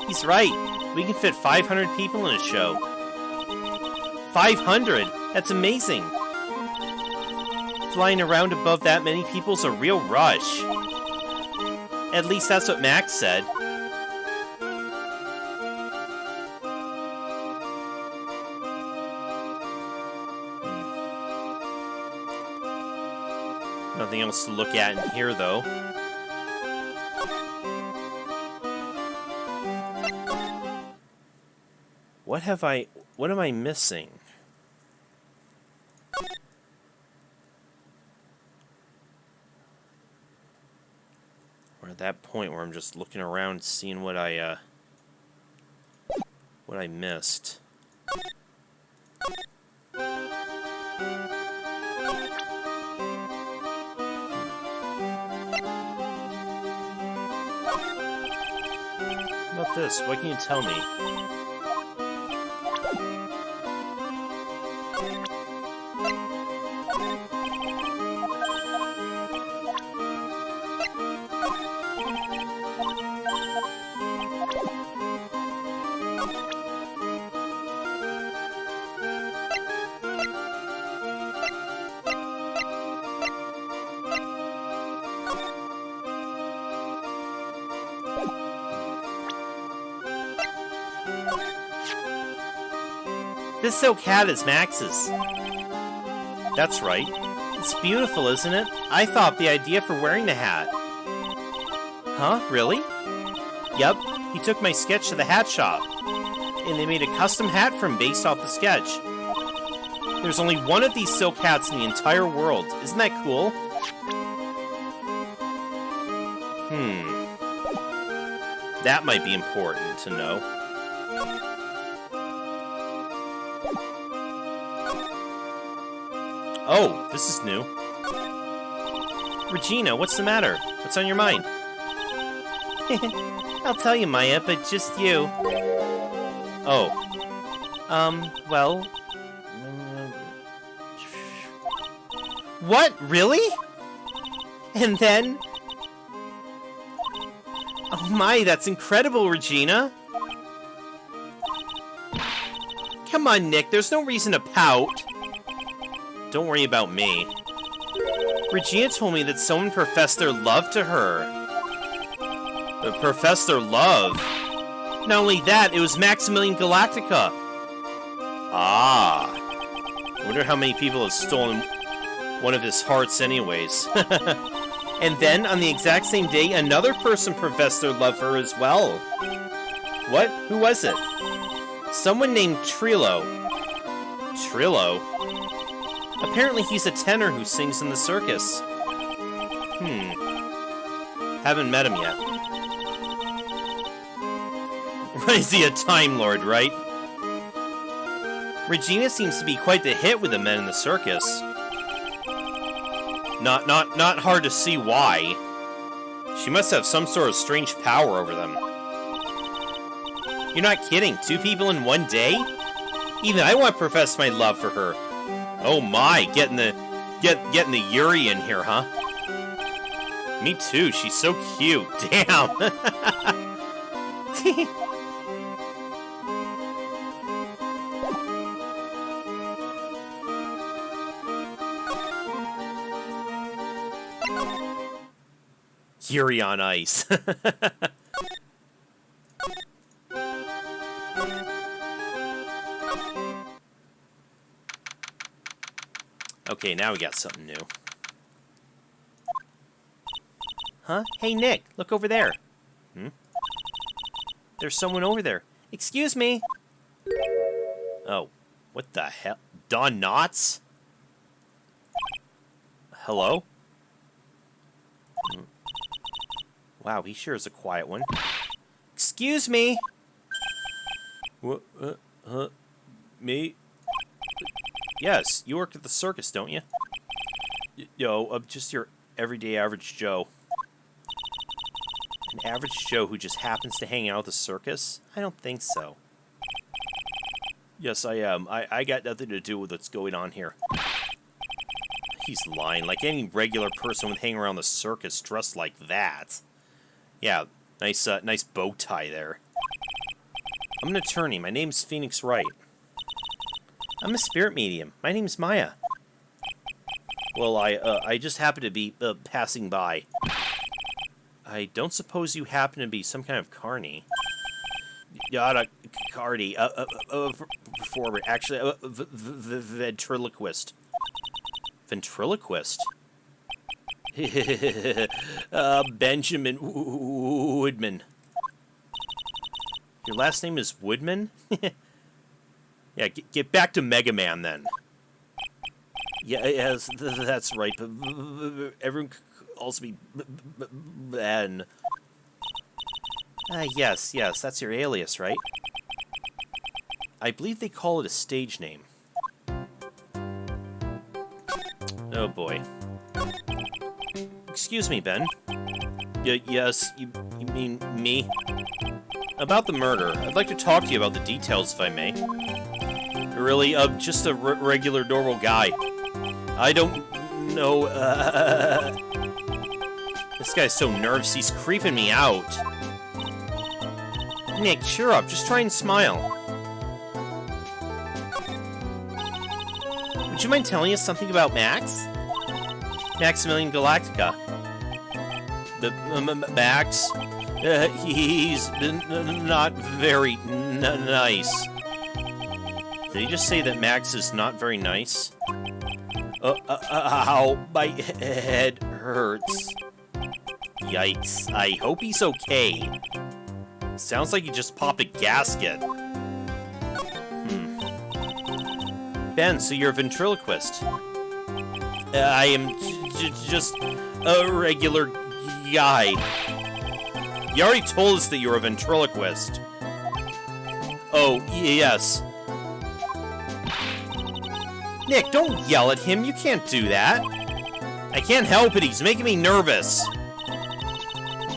He's right. We can fit 500 people in a show. 500? That's amazing. Flying around above that many people's a real rush. At least that's what Max said. Nothing else to look at in here, though. what am I missing? We're at that point where I'm just looking around, seeing what I missed. How about this? What can you tell me? This silk hat is Max's. That's right. It's beautiful, isn't it? I thought the idea for wearing the hat. Huh? Really? Yep, he took my sketch to the hat shop, and they made a custom hat for him based off the sketch. There's only one of these silk hats in the entire world. Isn't that cool? That might be important to know. Oh, this is new. Regina, what's the matter? What's on your mind? I'll tell you, Maya, but just you. Oh. Well... What? Really? And then... Oh my, that's incredible, Regina. Come on, Nick, there's no reason to pout. Don't worry about me. Regina told me that someone professed their love to her. Professed their love? Not only that, it was Maximilian Galactica. Ah. I wonder how many people have stolen one of his hearts anyways. And then, on the exact same day, another person professed their love for her as well. What? Who was it? Someone named Trilo. Trillo? Apparently he's a tenor who sings in the circus. Haven't met him yet. Is he a Time Lord, right? Regina seems to be quite the hit with the men in the circus. Not hard to see why. She must have some sort of strange power over them. You're not kidding, 2 people in one day? Even I want to profess my love for her. Oh my, getting the Yuri in here, huh? Me too, she's so cute. Damn. Yuri on ice. Okay, now we got something new. Huh? Hey, Nick, look over there. There's someone over there. Excuse me. Oh, what the hell? Don Knotts? Hello? Wow, he sure is a quiet one. Excuse me. What? Me? Yes, you work at the circus, don't you? Yo, I'm just your everyday average Joe. An average Joe who just happens to hang out at the circus? I don't think so. Yes, I am. I got nothing to do with what's going on here. He's lying. Like any regular person would hang around the circus dressed like that. Yeah, nice bow tie there. I'm an attorney. My name's Phoenix Wright. I'm a spirit medium. My name's Maya. Well, I just happen to be passing by. I don't suppose you happen to be some kind of carny. Yada, cardi, performer, actually, ventriloquist. Ventriloquist? Benjamin Woodman. Your last name is Woodman? Yeah, get back to Mega Man, then. Yeah, yes, that's right. Everyone calls me Ben. Yes, that's your alias, right? I believe they call it a stage name. Oh, boy. Excuse me, Ben. Yes, you mean me? About the murder, I'd like to talk to you about the details, if I may. Really, just a regular, normal guy. I don't know, This guy's so nervous, he's creeping me out. Nick, cheer up, just try and smile. Would you mind telling us something about Max? Maximilian Galactica. Max? He's not very nice. Did he just say that Max is not very nice? Ow, my head hurts. Yikes, I hope he's okay. Sounds like he just popped a gasket. Ben, so you're a ventriloquist. I am just a regular guy. You already told us that you're a ventriloquist. Oh, yes. Nick, don't yell at him. You can't do that. I can't help it. He's making me nervous.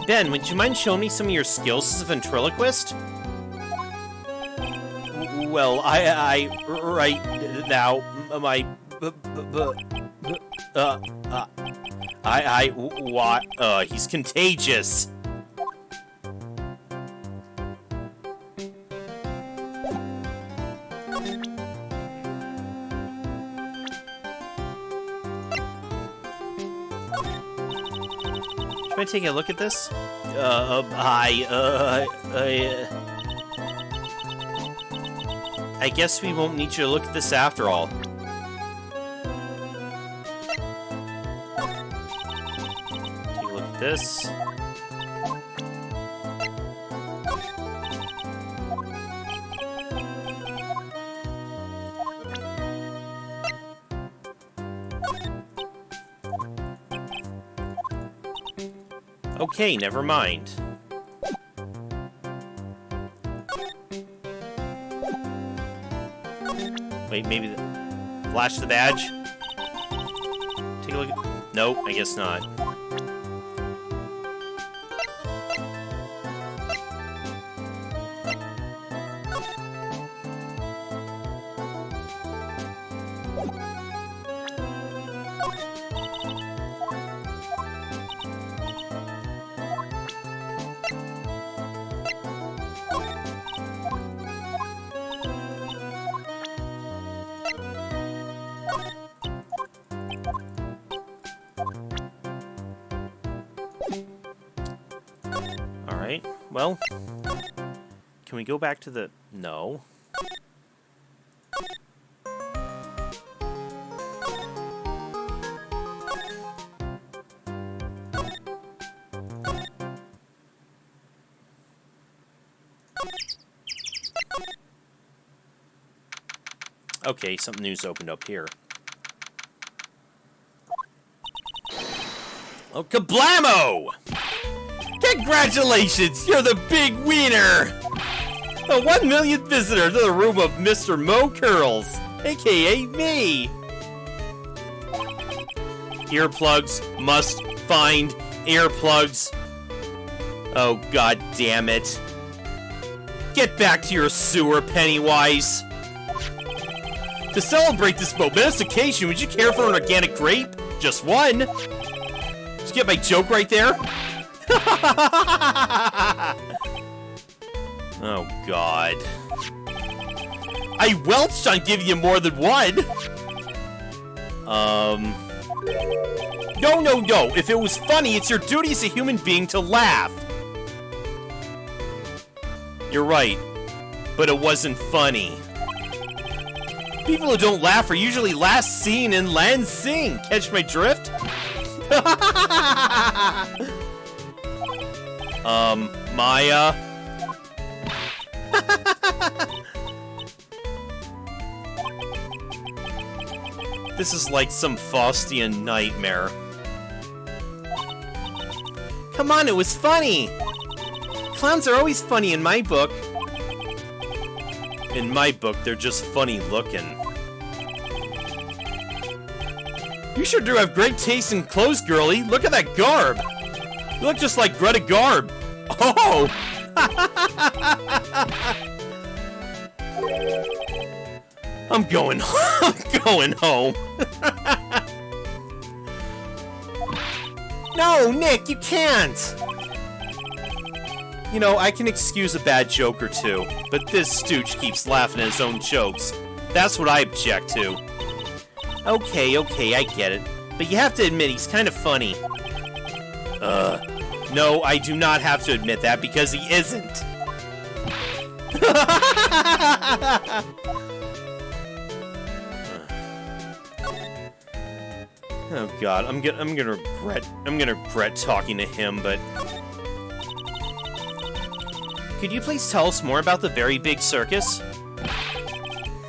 Ben, would you mind showing me some of your skills as a ventriloquist? Well, I right now, my, what, he's contagious. Should I take a look at this? I guess we won't need you to look at this after all. Take a look at this. Okay, never mind. Wait, maybe flash the badge? Take a look at... Nope, I guess not. Alright, well, can we go back to the... No. Okay, something new's opened up here. Oh, kablamo! Congratulations! You're the big winner! The 1 millionth visitor to the room of Mr. Mo Curls, aka me! Earplugs must find earplugs. Oh, god damn it. Get back to your sewer, Pennywise! To celebrate this momentous occasion, would you care for an organic grape? Just one? Did you get my joke right there? Oh, God. I welched on giving you more than one! No. If it was funny, it's your duty as a human being to laugh. You're right. But it wasn't funny. People who don't laugh are usually last seen in Lansing. Catch my drift? Maya? This is like some Faustian nightmare. Come on, it was funny! Clowns are always funny in my book. In my book, they're just funny looking. You sure do have great taste in clothes, girlie. Look at that garb. You look just like Greta Garb. Oh! I'm going home. No, Nick, you can't! You know, I can excuse a bad joke or two, but this stooge keeps laughing at his own jokes. That's what I object to. Okay, I get it. But you have to admit, he's kind of funny. No, I do not have to admit that because he isn't. Oh God, I'm gonna regret talking to him, but could you please tell us more about the Very Big Circus?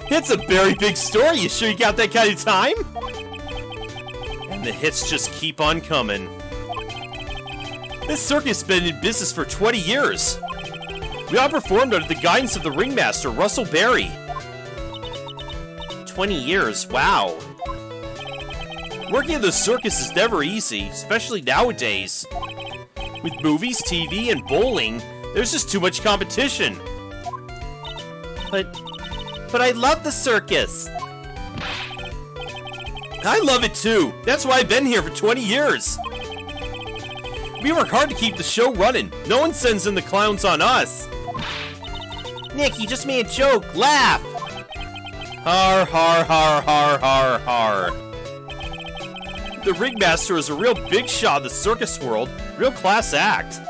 It's a very big story. You sure you got that kind of time? And the hits just keep on coming. This circus has been in business for 20 years. We all performed under the guidance of the ringmaster, Russell Berry. 20 years, wow. Working at the circus is never easy, especially nowadays. With movies, TV, and bowling, there's just too much competition. But I love the circus. I love it too. That's why I've been here for 20 years. We work hard to keep the show running. No one sends in the clowns on us. Nick, you just made a joke. Laugh. Har har har har har har. The ringmaster is a real big shot in the circus world. Real class act.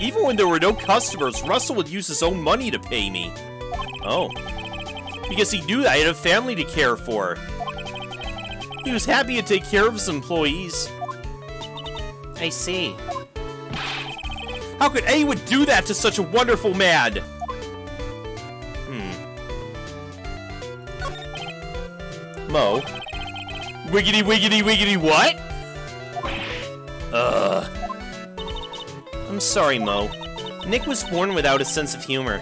Even when there were no customers, Russell would use his own money to pay me. Oh. Because he knew that I had a family to care for. He was happy to take care of his employees. I see. How could anyone do that to such a wonderful man? Mo. Wiggity wiggity wiggity what? I'm sorry, Mo. Nick was born without a sense of humor.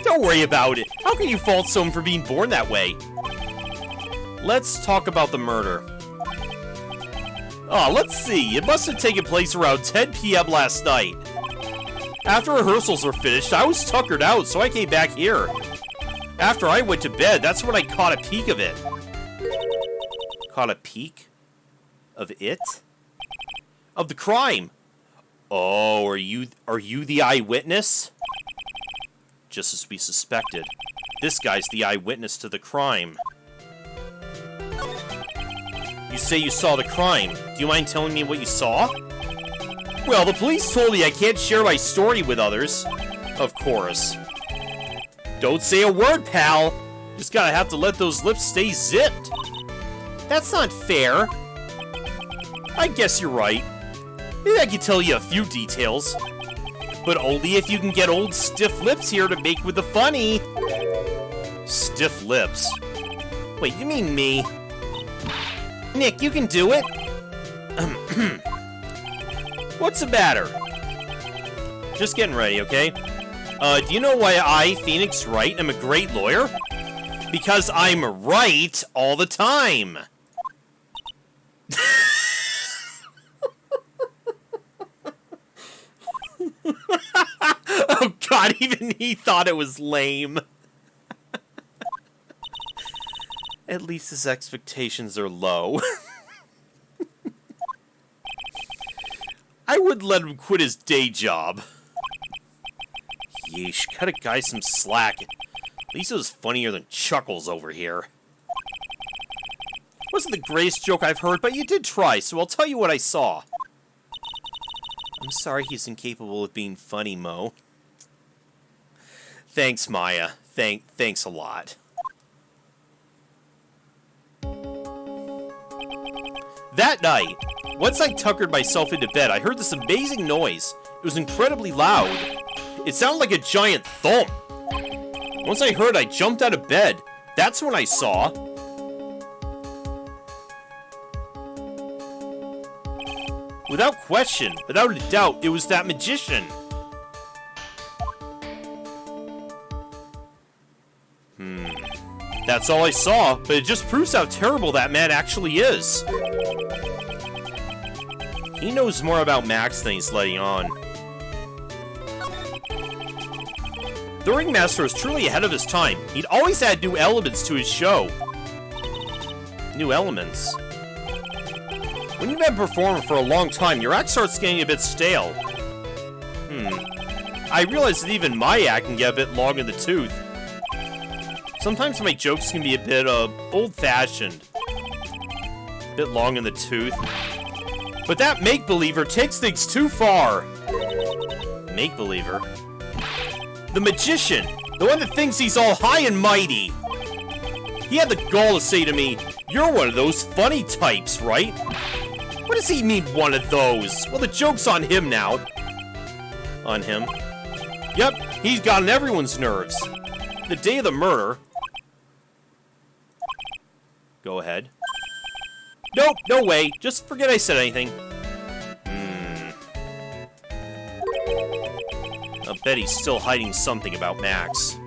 Don't worry about it. How can you fault someone for being born that way? Let's talk about the murder. Oh, let's see. It must have taken place around 10 p.m. last night. After rehearsals were finished, I was tuckered out, so I came back here. After I went to bed, that's when I caught a peek of it. Caught a peek? Of it? Of the crime. Oh, are you the eyewitness? Just as we suspected. This guy's the eyewitness to the crime. You say you saw the crime. Do you mind telling me what you saw? Well, the police told me I can't share my story with others. Of course. Don't say a word, pal. Just gotta have to let those lips stay zipped. That's not fair. I guess you're right. Maybe I can tell you a few details. But only if you can get old stiff lips here to make with the funny. Stiff lips. Wait, you mean me? Nick, you can do it. What's the matter? Just getting ready, okay? Do you know why I, Phoenix Wright, am a great lawyer? Because I'm right all the time. Oh God, even he thought it was lame. At least his expectations are low. I would let him quit his day job. Yeesh, cut a guy some slack. At least it was funnier than Chuckles over here. Wasn't the greatest joke I've heard, but you did try, so I'll tell you what I saw. I'm sorry he's incapable of being funny, Mo. Thanks, Maya. Thanks a lot. That night, once I tuckered myself into bed, I heard this amazing noise. It was incredibly loud. It sounded like a giant thump. Once I heard, I jumped out of bed. That's when I saw... Without question, without a doubt, it was that magician. That's all I saw, but it just proves how terrible that man actually is. He knows more about Max than he's letting on. The Ringmaster was truly ahead of his time. He'd always add new elements to his show. New elements. When you've been performing for a long time, your act starts getting a bit stale. I realize that even my act can get a bit long in the tooth. Sometimes my jokes can be a bit, old-fashioned. A bit long in the tooth. But that make-believer takes things too far. Make-believer? The magician! The one that thinks he's all high and mighty! He had the gall to say to me, "You're one of those funny types, right?" What does he mean, one of those? Well, the joke's on him now. On him? Yep, he's gotten everyone's nerves. The day of the murder... Go ahead. Nope, no way. Just forget I said anything. I bet he's still hiding something about Max.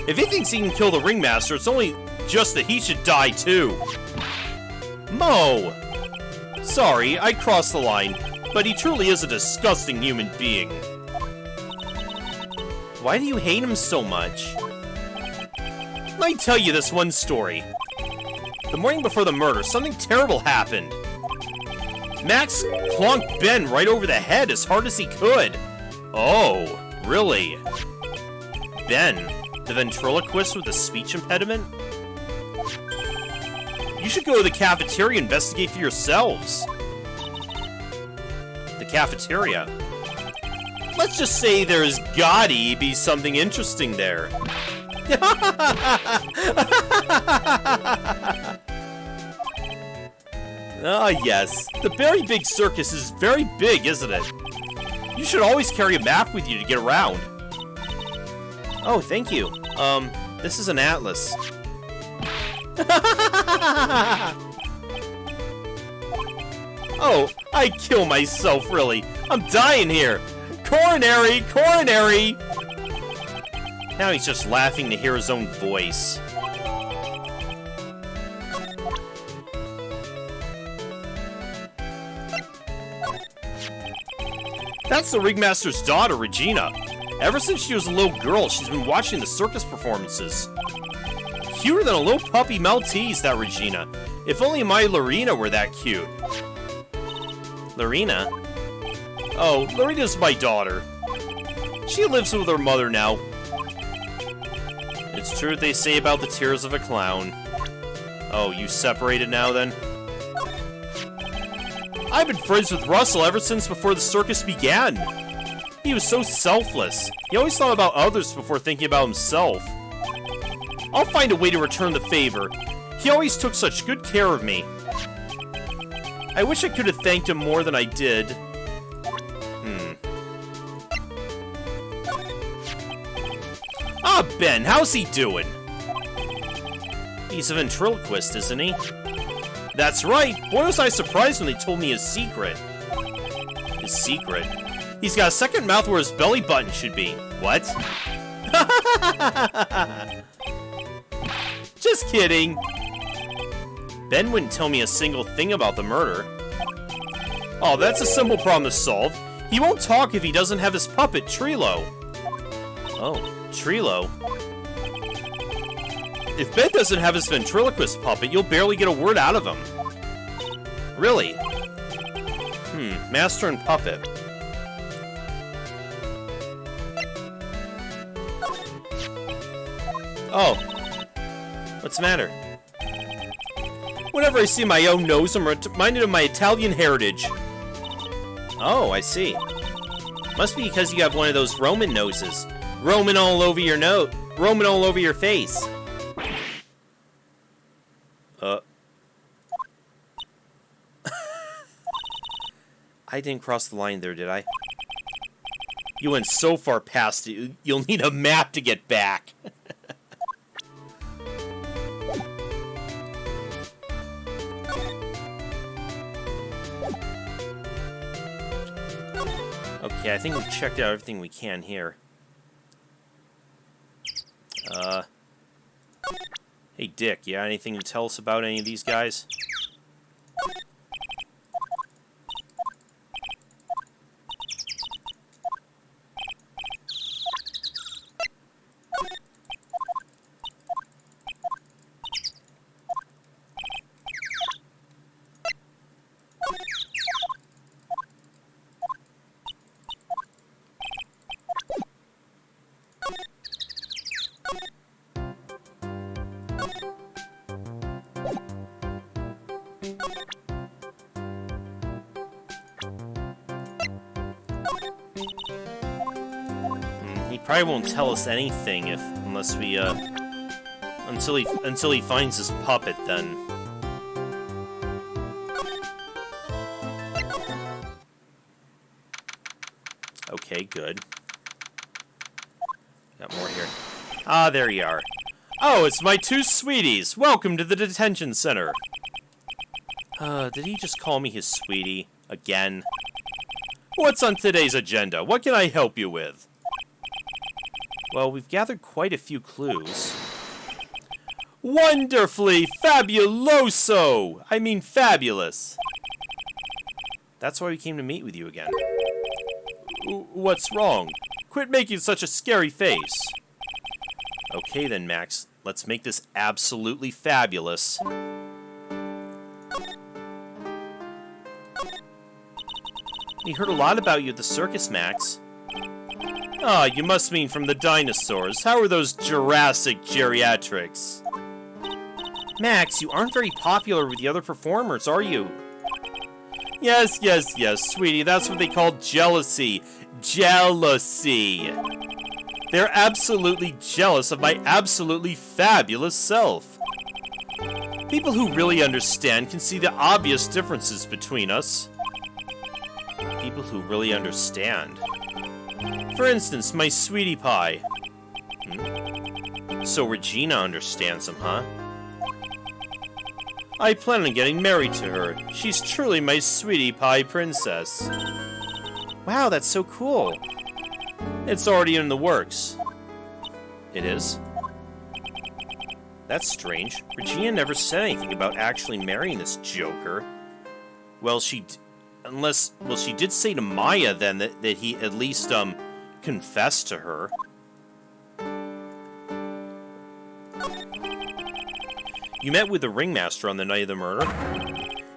If he thinks he can kill the Ringmaster, it's only just that he should die too. Mo! Sorry, I crossed the line, but he truly is a disgusting human being. Why do you hate him so much? Let me tell you this one story. The morning before the murder, something terrible happened. Max plonked Ben right over the head as hard as he could. Oh, really? Ben, the ventriloquist with a speech impediment? You should go to the cafeteria and investigate for yourselves. The cafeteria? Let's just say there's gotta be something interesting there. Ah, yes. The very big circus is very big, isn't it? You should always carry a map with you to get around. Oh, thank you. This is an atlas. Oh, I kill myself, really. I'm dying here. Coronary! Coronary! Now he's just laughing to hear his own voice. That's the Ringmaster's daughter, Regina. Ever since she was a little girl, she's been watching the circus performances. Cuter than a little puppy Maltese, that Regina. If only my Lorena were that cute. Lorena? Oh, Lorena's my daughter. She lives with her mother now. It's true what they say about the tears of a clown. Oh, you separated now, then? I've been friends with Russell ever since before the circus began. He was so selfless. He always thought about others before thinking about himself. I'll find a way to return the favor. He always took such good care of me. I wish I could have thanked him more than I did. Ah, Ben, how's he doing? He's a ventriloquist, isn't he? That's right! Boy, was I surprised when they told me his secret. His secret? He's got a second mouth where his belly button should be. What? Just kidding! Ben wouldn't tell me a single thing about the murder. Oh, that's a simple problem to solve. He won't talk if he doesn't have his puppet, Trilo. Oh, Trilo. If Ben doesn't have his ventriloquist puppet, you'll barely get a word out of him. Really? Master and puppet. Oh. What's the matter? Whenever I see my own nose, I'm reminded of my Italian heritage. Oh, I see. Must be because you have one of those Roman noses. Roman all over your nose. Roman all over your face. I didn't cross the line there, did I? You went so far past it, you'll need a map to get back. Okay, I think we've checked out everything we can here. Hey Dick, you got anything to tell us about any of these guys? He probably won't tell us anything unless we until he finds his puppet then. Okay, good. Got more here. Ah, there you are. Oh, it's my two sweeties. Welcome to the detention center. Did he just call me his sweetie again? What's on today's agenda? What can I help you with? Well, we've gathered quite a few clues. Wonderfully fabuloso! I mean fabulous. That's why we came to meet with you again. What's wrong? Quit making such a scary face. Okay then, Max. Let's make this absolutely fabulous. We heard a lot about you at the circus, Max. Ah, you must mean from the dinosaurs. How are those Jurassic geriatrics? Max, you aren't very popular with the other performers, are you? Yes, sweetie, that's what they call jealousy. Jealousy! They're absolutely jealous of my absolutely fabulous self. People who really understand can see the obvious differences between us. People who really understand. For instance, my sweetie pie. So Regina understands him, huh? I plan on getting married to her. She's truly my sweetie pie princess. Wow, that's so cool. It's already in the works. It is? That's strange. Regina never said anything about actually marrying this joker. Well, she did say to Maya then that he at least, confessed to her. You met with the ringmaster on the night of the murder?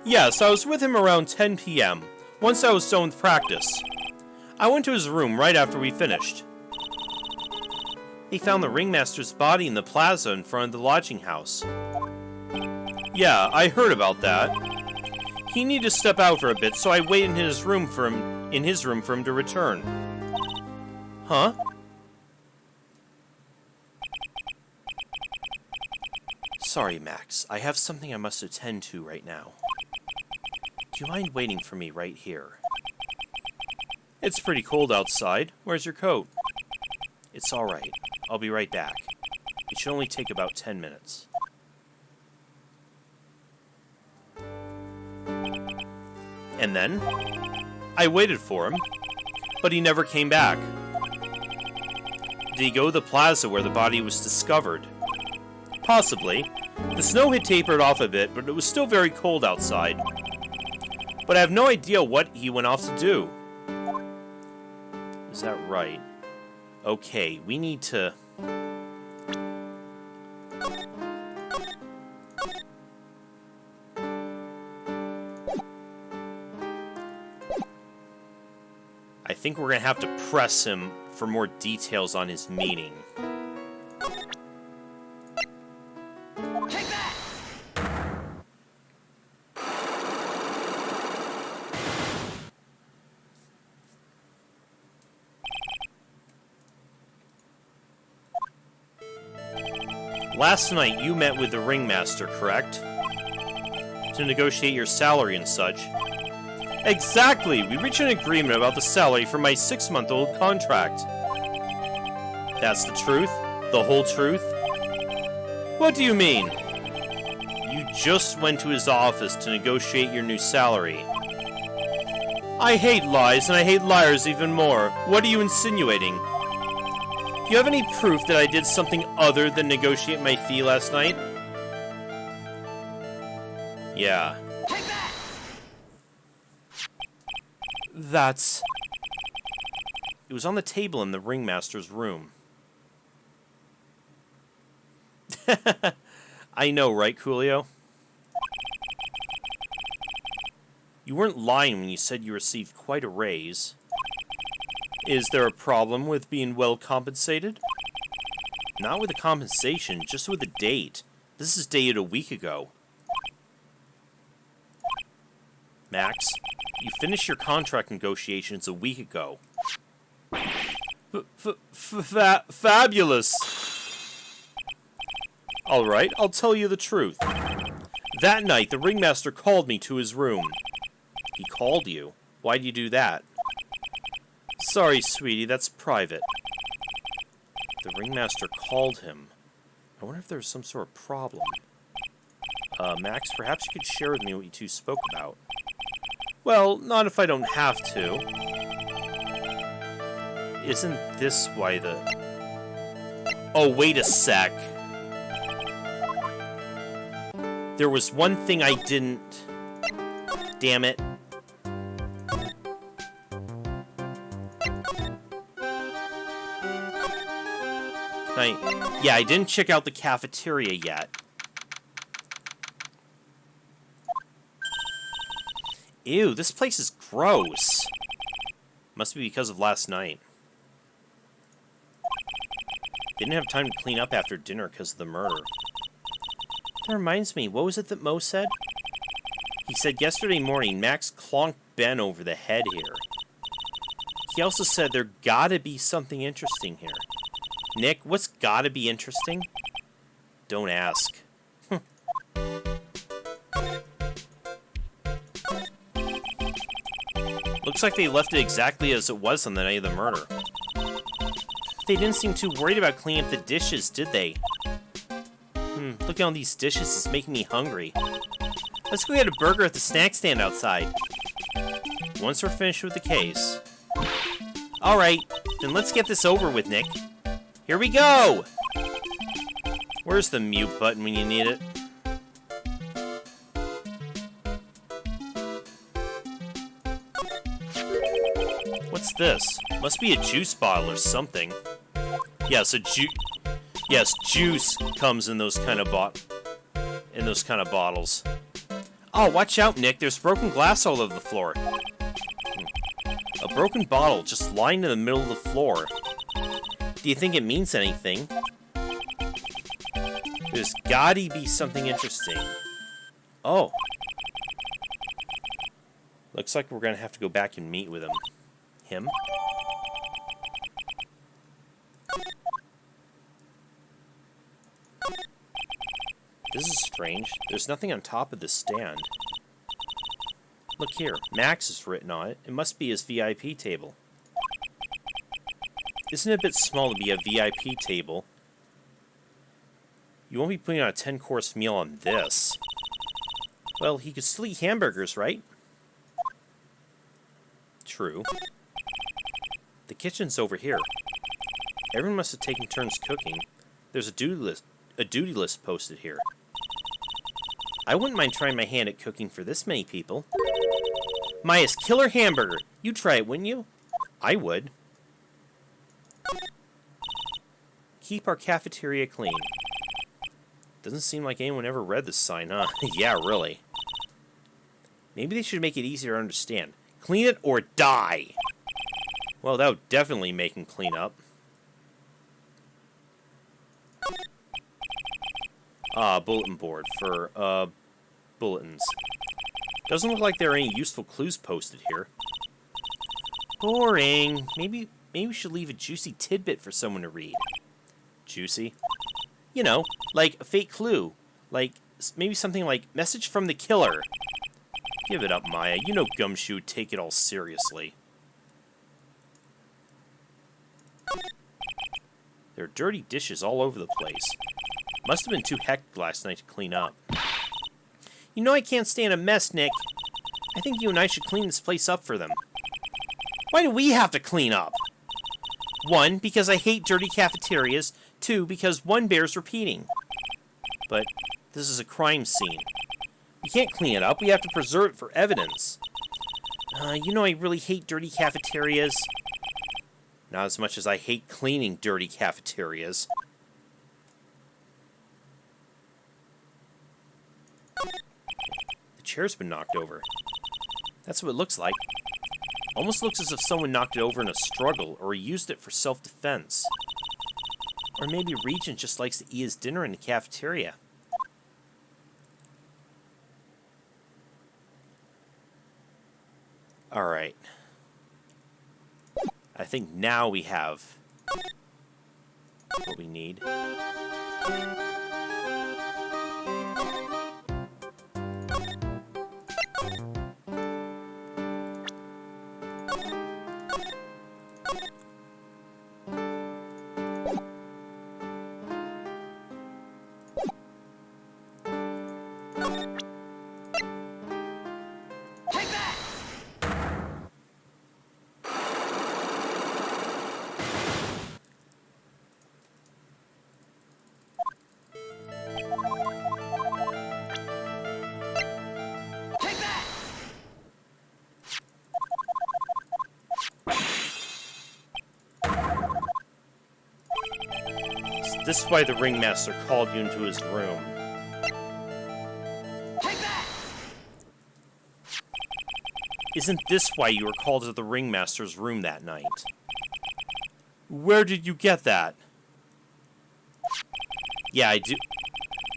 Yes, I was with him around 10 p.m. Once I was done with practice. I went to his room right after we finished. He found the ringmaster's body in the plaza in front of the lodging house. Yeah, I heard about that. He needed to step out for a bit, so I waited in his room for him to return. Huh? Sorry, Max. I have something I must attend to right now. Do you mind waiting for me right here? It's pretty cold outside. Where's your coat? It's alright. I'll be right back. It should only take about 10 minutes. And then? I waited for him, but he never came back. Did he go to the plaza where the body was discovered? Possibly. The snow had tapered off a bit, but it was still very cold outside. But I have no idea what he went off to do. Is that right? Okay, we need to... I think we're gonna have to press him for more details on his meaning. Take that! Last night you met with the ringmaster, correct? To negotiate your salary and such. Exactly! We reached an agreement about the salary for my 6-month-old contract. That's the truth? The whole truth? What do you mean? You just went to his office to negotiate your new salary. I hate lies, and I hate liars even more. What are you insinuating? Do you have any proof that I did something other than negotiate my fee last night? Yeah. Take that! That's... It was on the table in the ringmaster's room. I know, right, Coolio? You weren't lying when you said you received quite a raise. Is there a problem with being well compensated? Not with the compensation, just with the date. This is dated a week ago. Max, you finished your contract negotiations a week ago. Fabulous! Alright, I'll tell you the truth. That night, the ringmaster called me to his room. He called you? Why'd you do that? Sorry, sweetie, that's private. The ringmaster called him. I wonder if there's some sort of problem. Max, perhaps you could share with me what you two spoke about. Well, not if I don't have to. Isn't this why the... Oh, wait a sec. There was one thing I didn't... Damn it. Yeah, I didn't check out the cafeteria yet. Ew, this place is gross. Must be because of last night. They didn't have time to clean up after dinner because of the murder. That reminds me, what was it that Mo said? He said yesterday morning Max clonked Ben over the head here. He also said there gotta be something interesting here. Nick, what's gotta be interesting? Don't ask. Looks like they left it exactly as it was on the night of the murder. They didn't seem too worried about cleaning up the dishes, did they? Looking at all these dishes is making me hungry. Let's go get a burger at the snack stand outside. Once we're finished with the case. Alright, then let's get this over with, Nick. Here we go! Where's the mute button when you need it? What's this? Must be a juice bottle or something. Yes, juice comes in those kind of bottles. Oh, watch out, Nick. There's broken glass all over the floor. A broken bottle just lying in the middle of the floor. Do you think it means anything? There's gotta be something interesting. Oh. Looks like we're gonna have to go back and meet with him. Him? This is strange. There's nothing on top of this stand. Look here. Max is written on it. It must be his VIP table. Isn't it a bit small to be a VIP table? You won't be putting on a 10-course meal on this. Well, he could still eat hamburgers, right? True. The kitchen's over here. Everyone must have taken turns cooking. There's a duty list posted here. I wouldn't mind trying my hand at cooking for this many people. Maya's killer hamburger. You'd try it, wouldn't you? I would. Keep our cafeteria clean. Doesn't seem like anyone ever read this sign, huh? Yeah, really. Maybe they should make it easier to understand. Clean it or die! Well, that would definitely make him clean up. Bulletin board for, bulletins. Doesn't look like there are any useful clues posted here. Boring. Maybe we should leave a juicy tidbit for someone to read. Juicy? You know, like a fake clue. Like, maybe something like, message from the killer. Give it up, Maya. You know Gumshoe would take it all seriously. There are dirty dishes all over the place. Must have been too hectic last night to clean up. You know I can't stand a mess, Nick. I think you and I should clean this place up for them. Why do we have to clean up? 1, because I hate dirty cafeterias. 2, because one bear's repeating. But this is a crime scene. We can't clean it up. We have to preserve it for evidence. You know I really hate dirty cafeterias. Not as much as I hate cleaning dirty cafeterias. The chair's been knocked over. That's what it looks like. Almost looks as if someone knocked it over in a struggle, or he used it for self-defense. Or maybe Regent just likes to eat his dinner in the cafeteria. Alright. I think now we have what we need. Take that! Take that! Is this why the ringmaster called you into his room? Take that! Isn't this why you were called to the ringmaster's room that night? Where did you get that? Yeah, I do.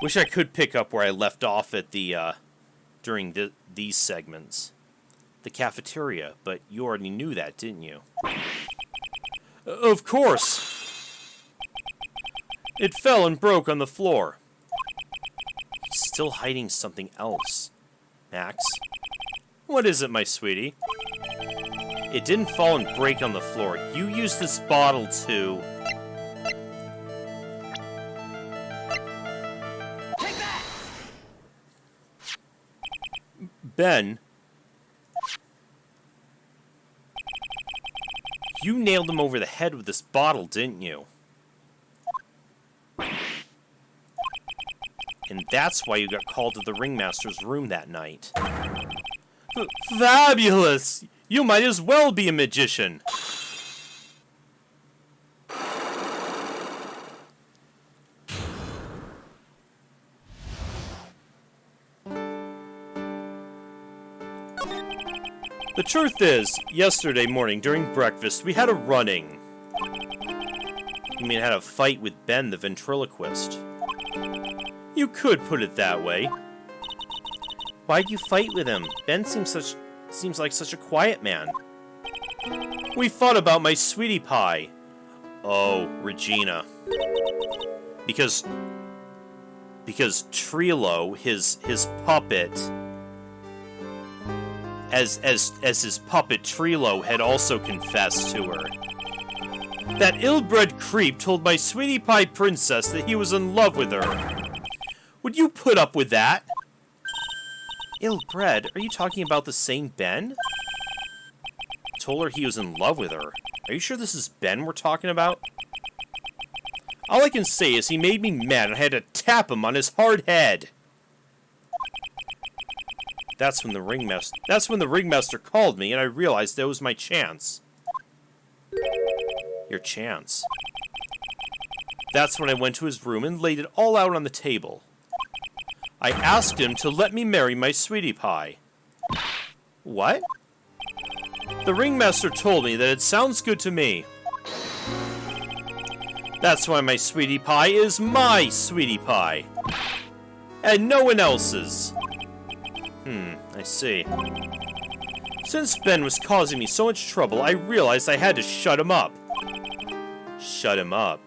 Wish I could pick up where I left off at the, during these segments. The cafeteria, but you already knew that, didn't you? Of course! It fell and broke on the floor. He's still hiding something else. Max? What is it, my sweetie? It didn't fall and break on the floor. You used this bottle to... Take that! Ben? You nailed him over the head with this bottle, didn't you? And that's why you got called to the ringmaster's room that night. Fabulous! You might as well be a magician! The truth is, yesterday morning during breakfast, we had a run-in. You mean I had a fight with Ben the ventriloquist? You could put it that way. Why'd you fight with him? Ben seems like such a quiet man. We fought about my sweetie pie. Oh, Regina. Because Trilo, his puppet, as his puppet Trilo had also confessed to her. That ill-bred creep told my sweetie pie princess that he was in love with her. Would you put up with that? Ill-bred? Are you talking about the same Ben? Told her he was in love with her. Are you sure this is Ben we're talking about? All I can say is he made me mad and I had to tap him on his hard head. That's when the ringmaster called me and I realized that was my chance. Your chance. That's when I went to his room and laid it all out on the table. I asked him to let me marry my sweetie pie. What? The ringmaster told me that it sounds good to me. That's why my sweetie pie is my sweetie pie. And no one else's. I see. Since Ben was causing me so much trouble, I realized I had to shut him up. Shut him up?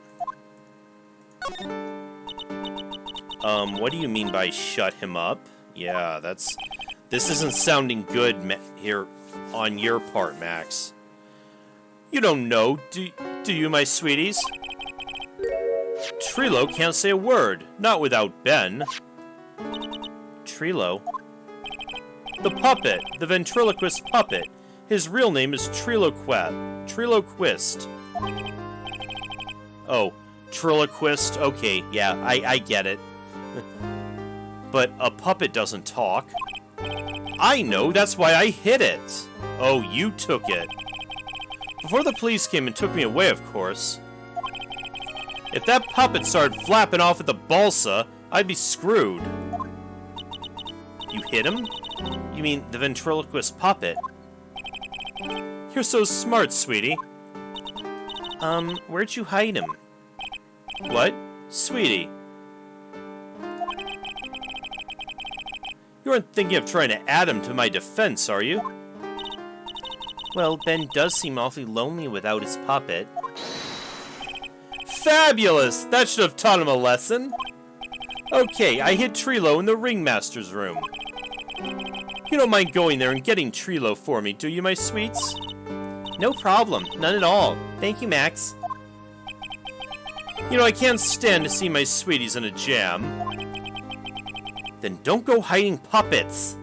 What do you mean by shut him up? Yeah, This isn't sounding good here on your part, Max. You don't know, do you, my sweeties? Trilo can't say a word, not without Ben. Trilo? The puppet, the ventriloquist puppet. His real name is Triloquist. Oh, Triloquist, okay, yeah, I get it. But a puppet doesn't talk. I know, that's why I hid it. Oh, you took it. Before the police came and took me away, of course. If that puppet started flapping off at the balsa, I'd be screwed. You hit him? You mean the ventriloquist puppet? You're so smart, sweetie. Where'd you hide him? What? Sweetie. You aren't thinking of trying to add him to my defense, are you? Well, Ben does seem awfully lonely without his puppet. Fabulous! That should have taught him a lesson. Okay, I hid Trilo in the ringmaster's room. You don't mind going there and getting Trilo for me, do you, my sweets? No problem. None at all. Thank you, Max. You know, I can't stand to see my sweeties in a jam. Then don't go hiding puppets.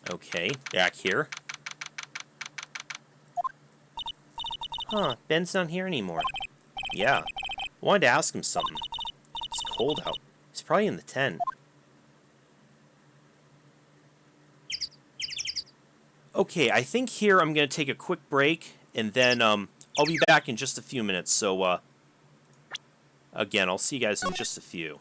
Okay, back here. Huh, Ben's not here anymore. Yeah, I wanted to ask him something. It's cold out. He's probably in the tent. Okay, I think here I'm going to take a quick break, and then I'll be back in just a few minutes, so again, I'll see you guys in just a few.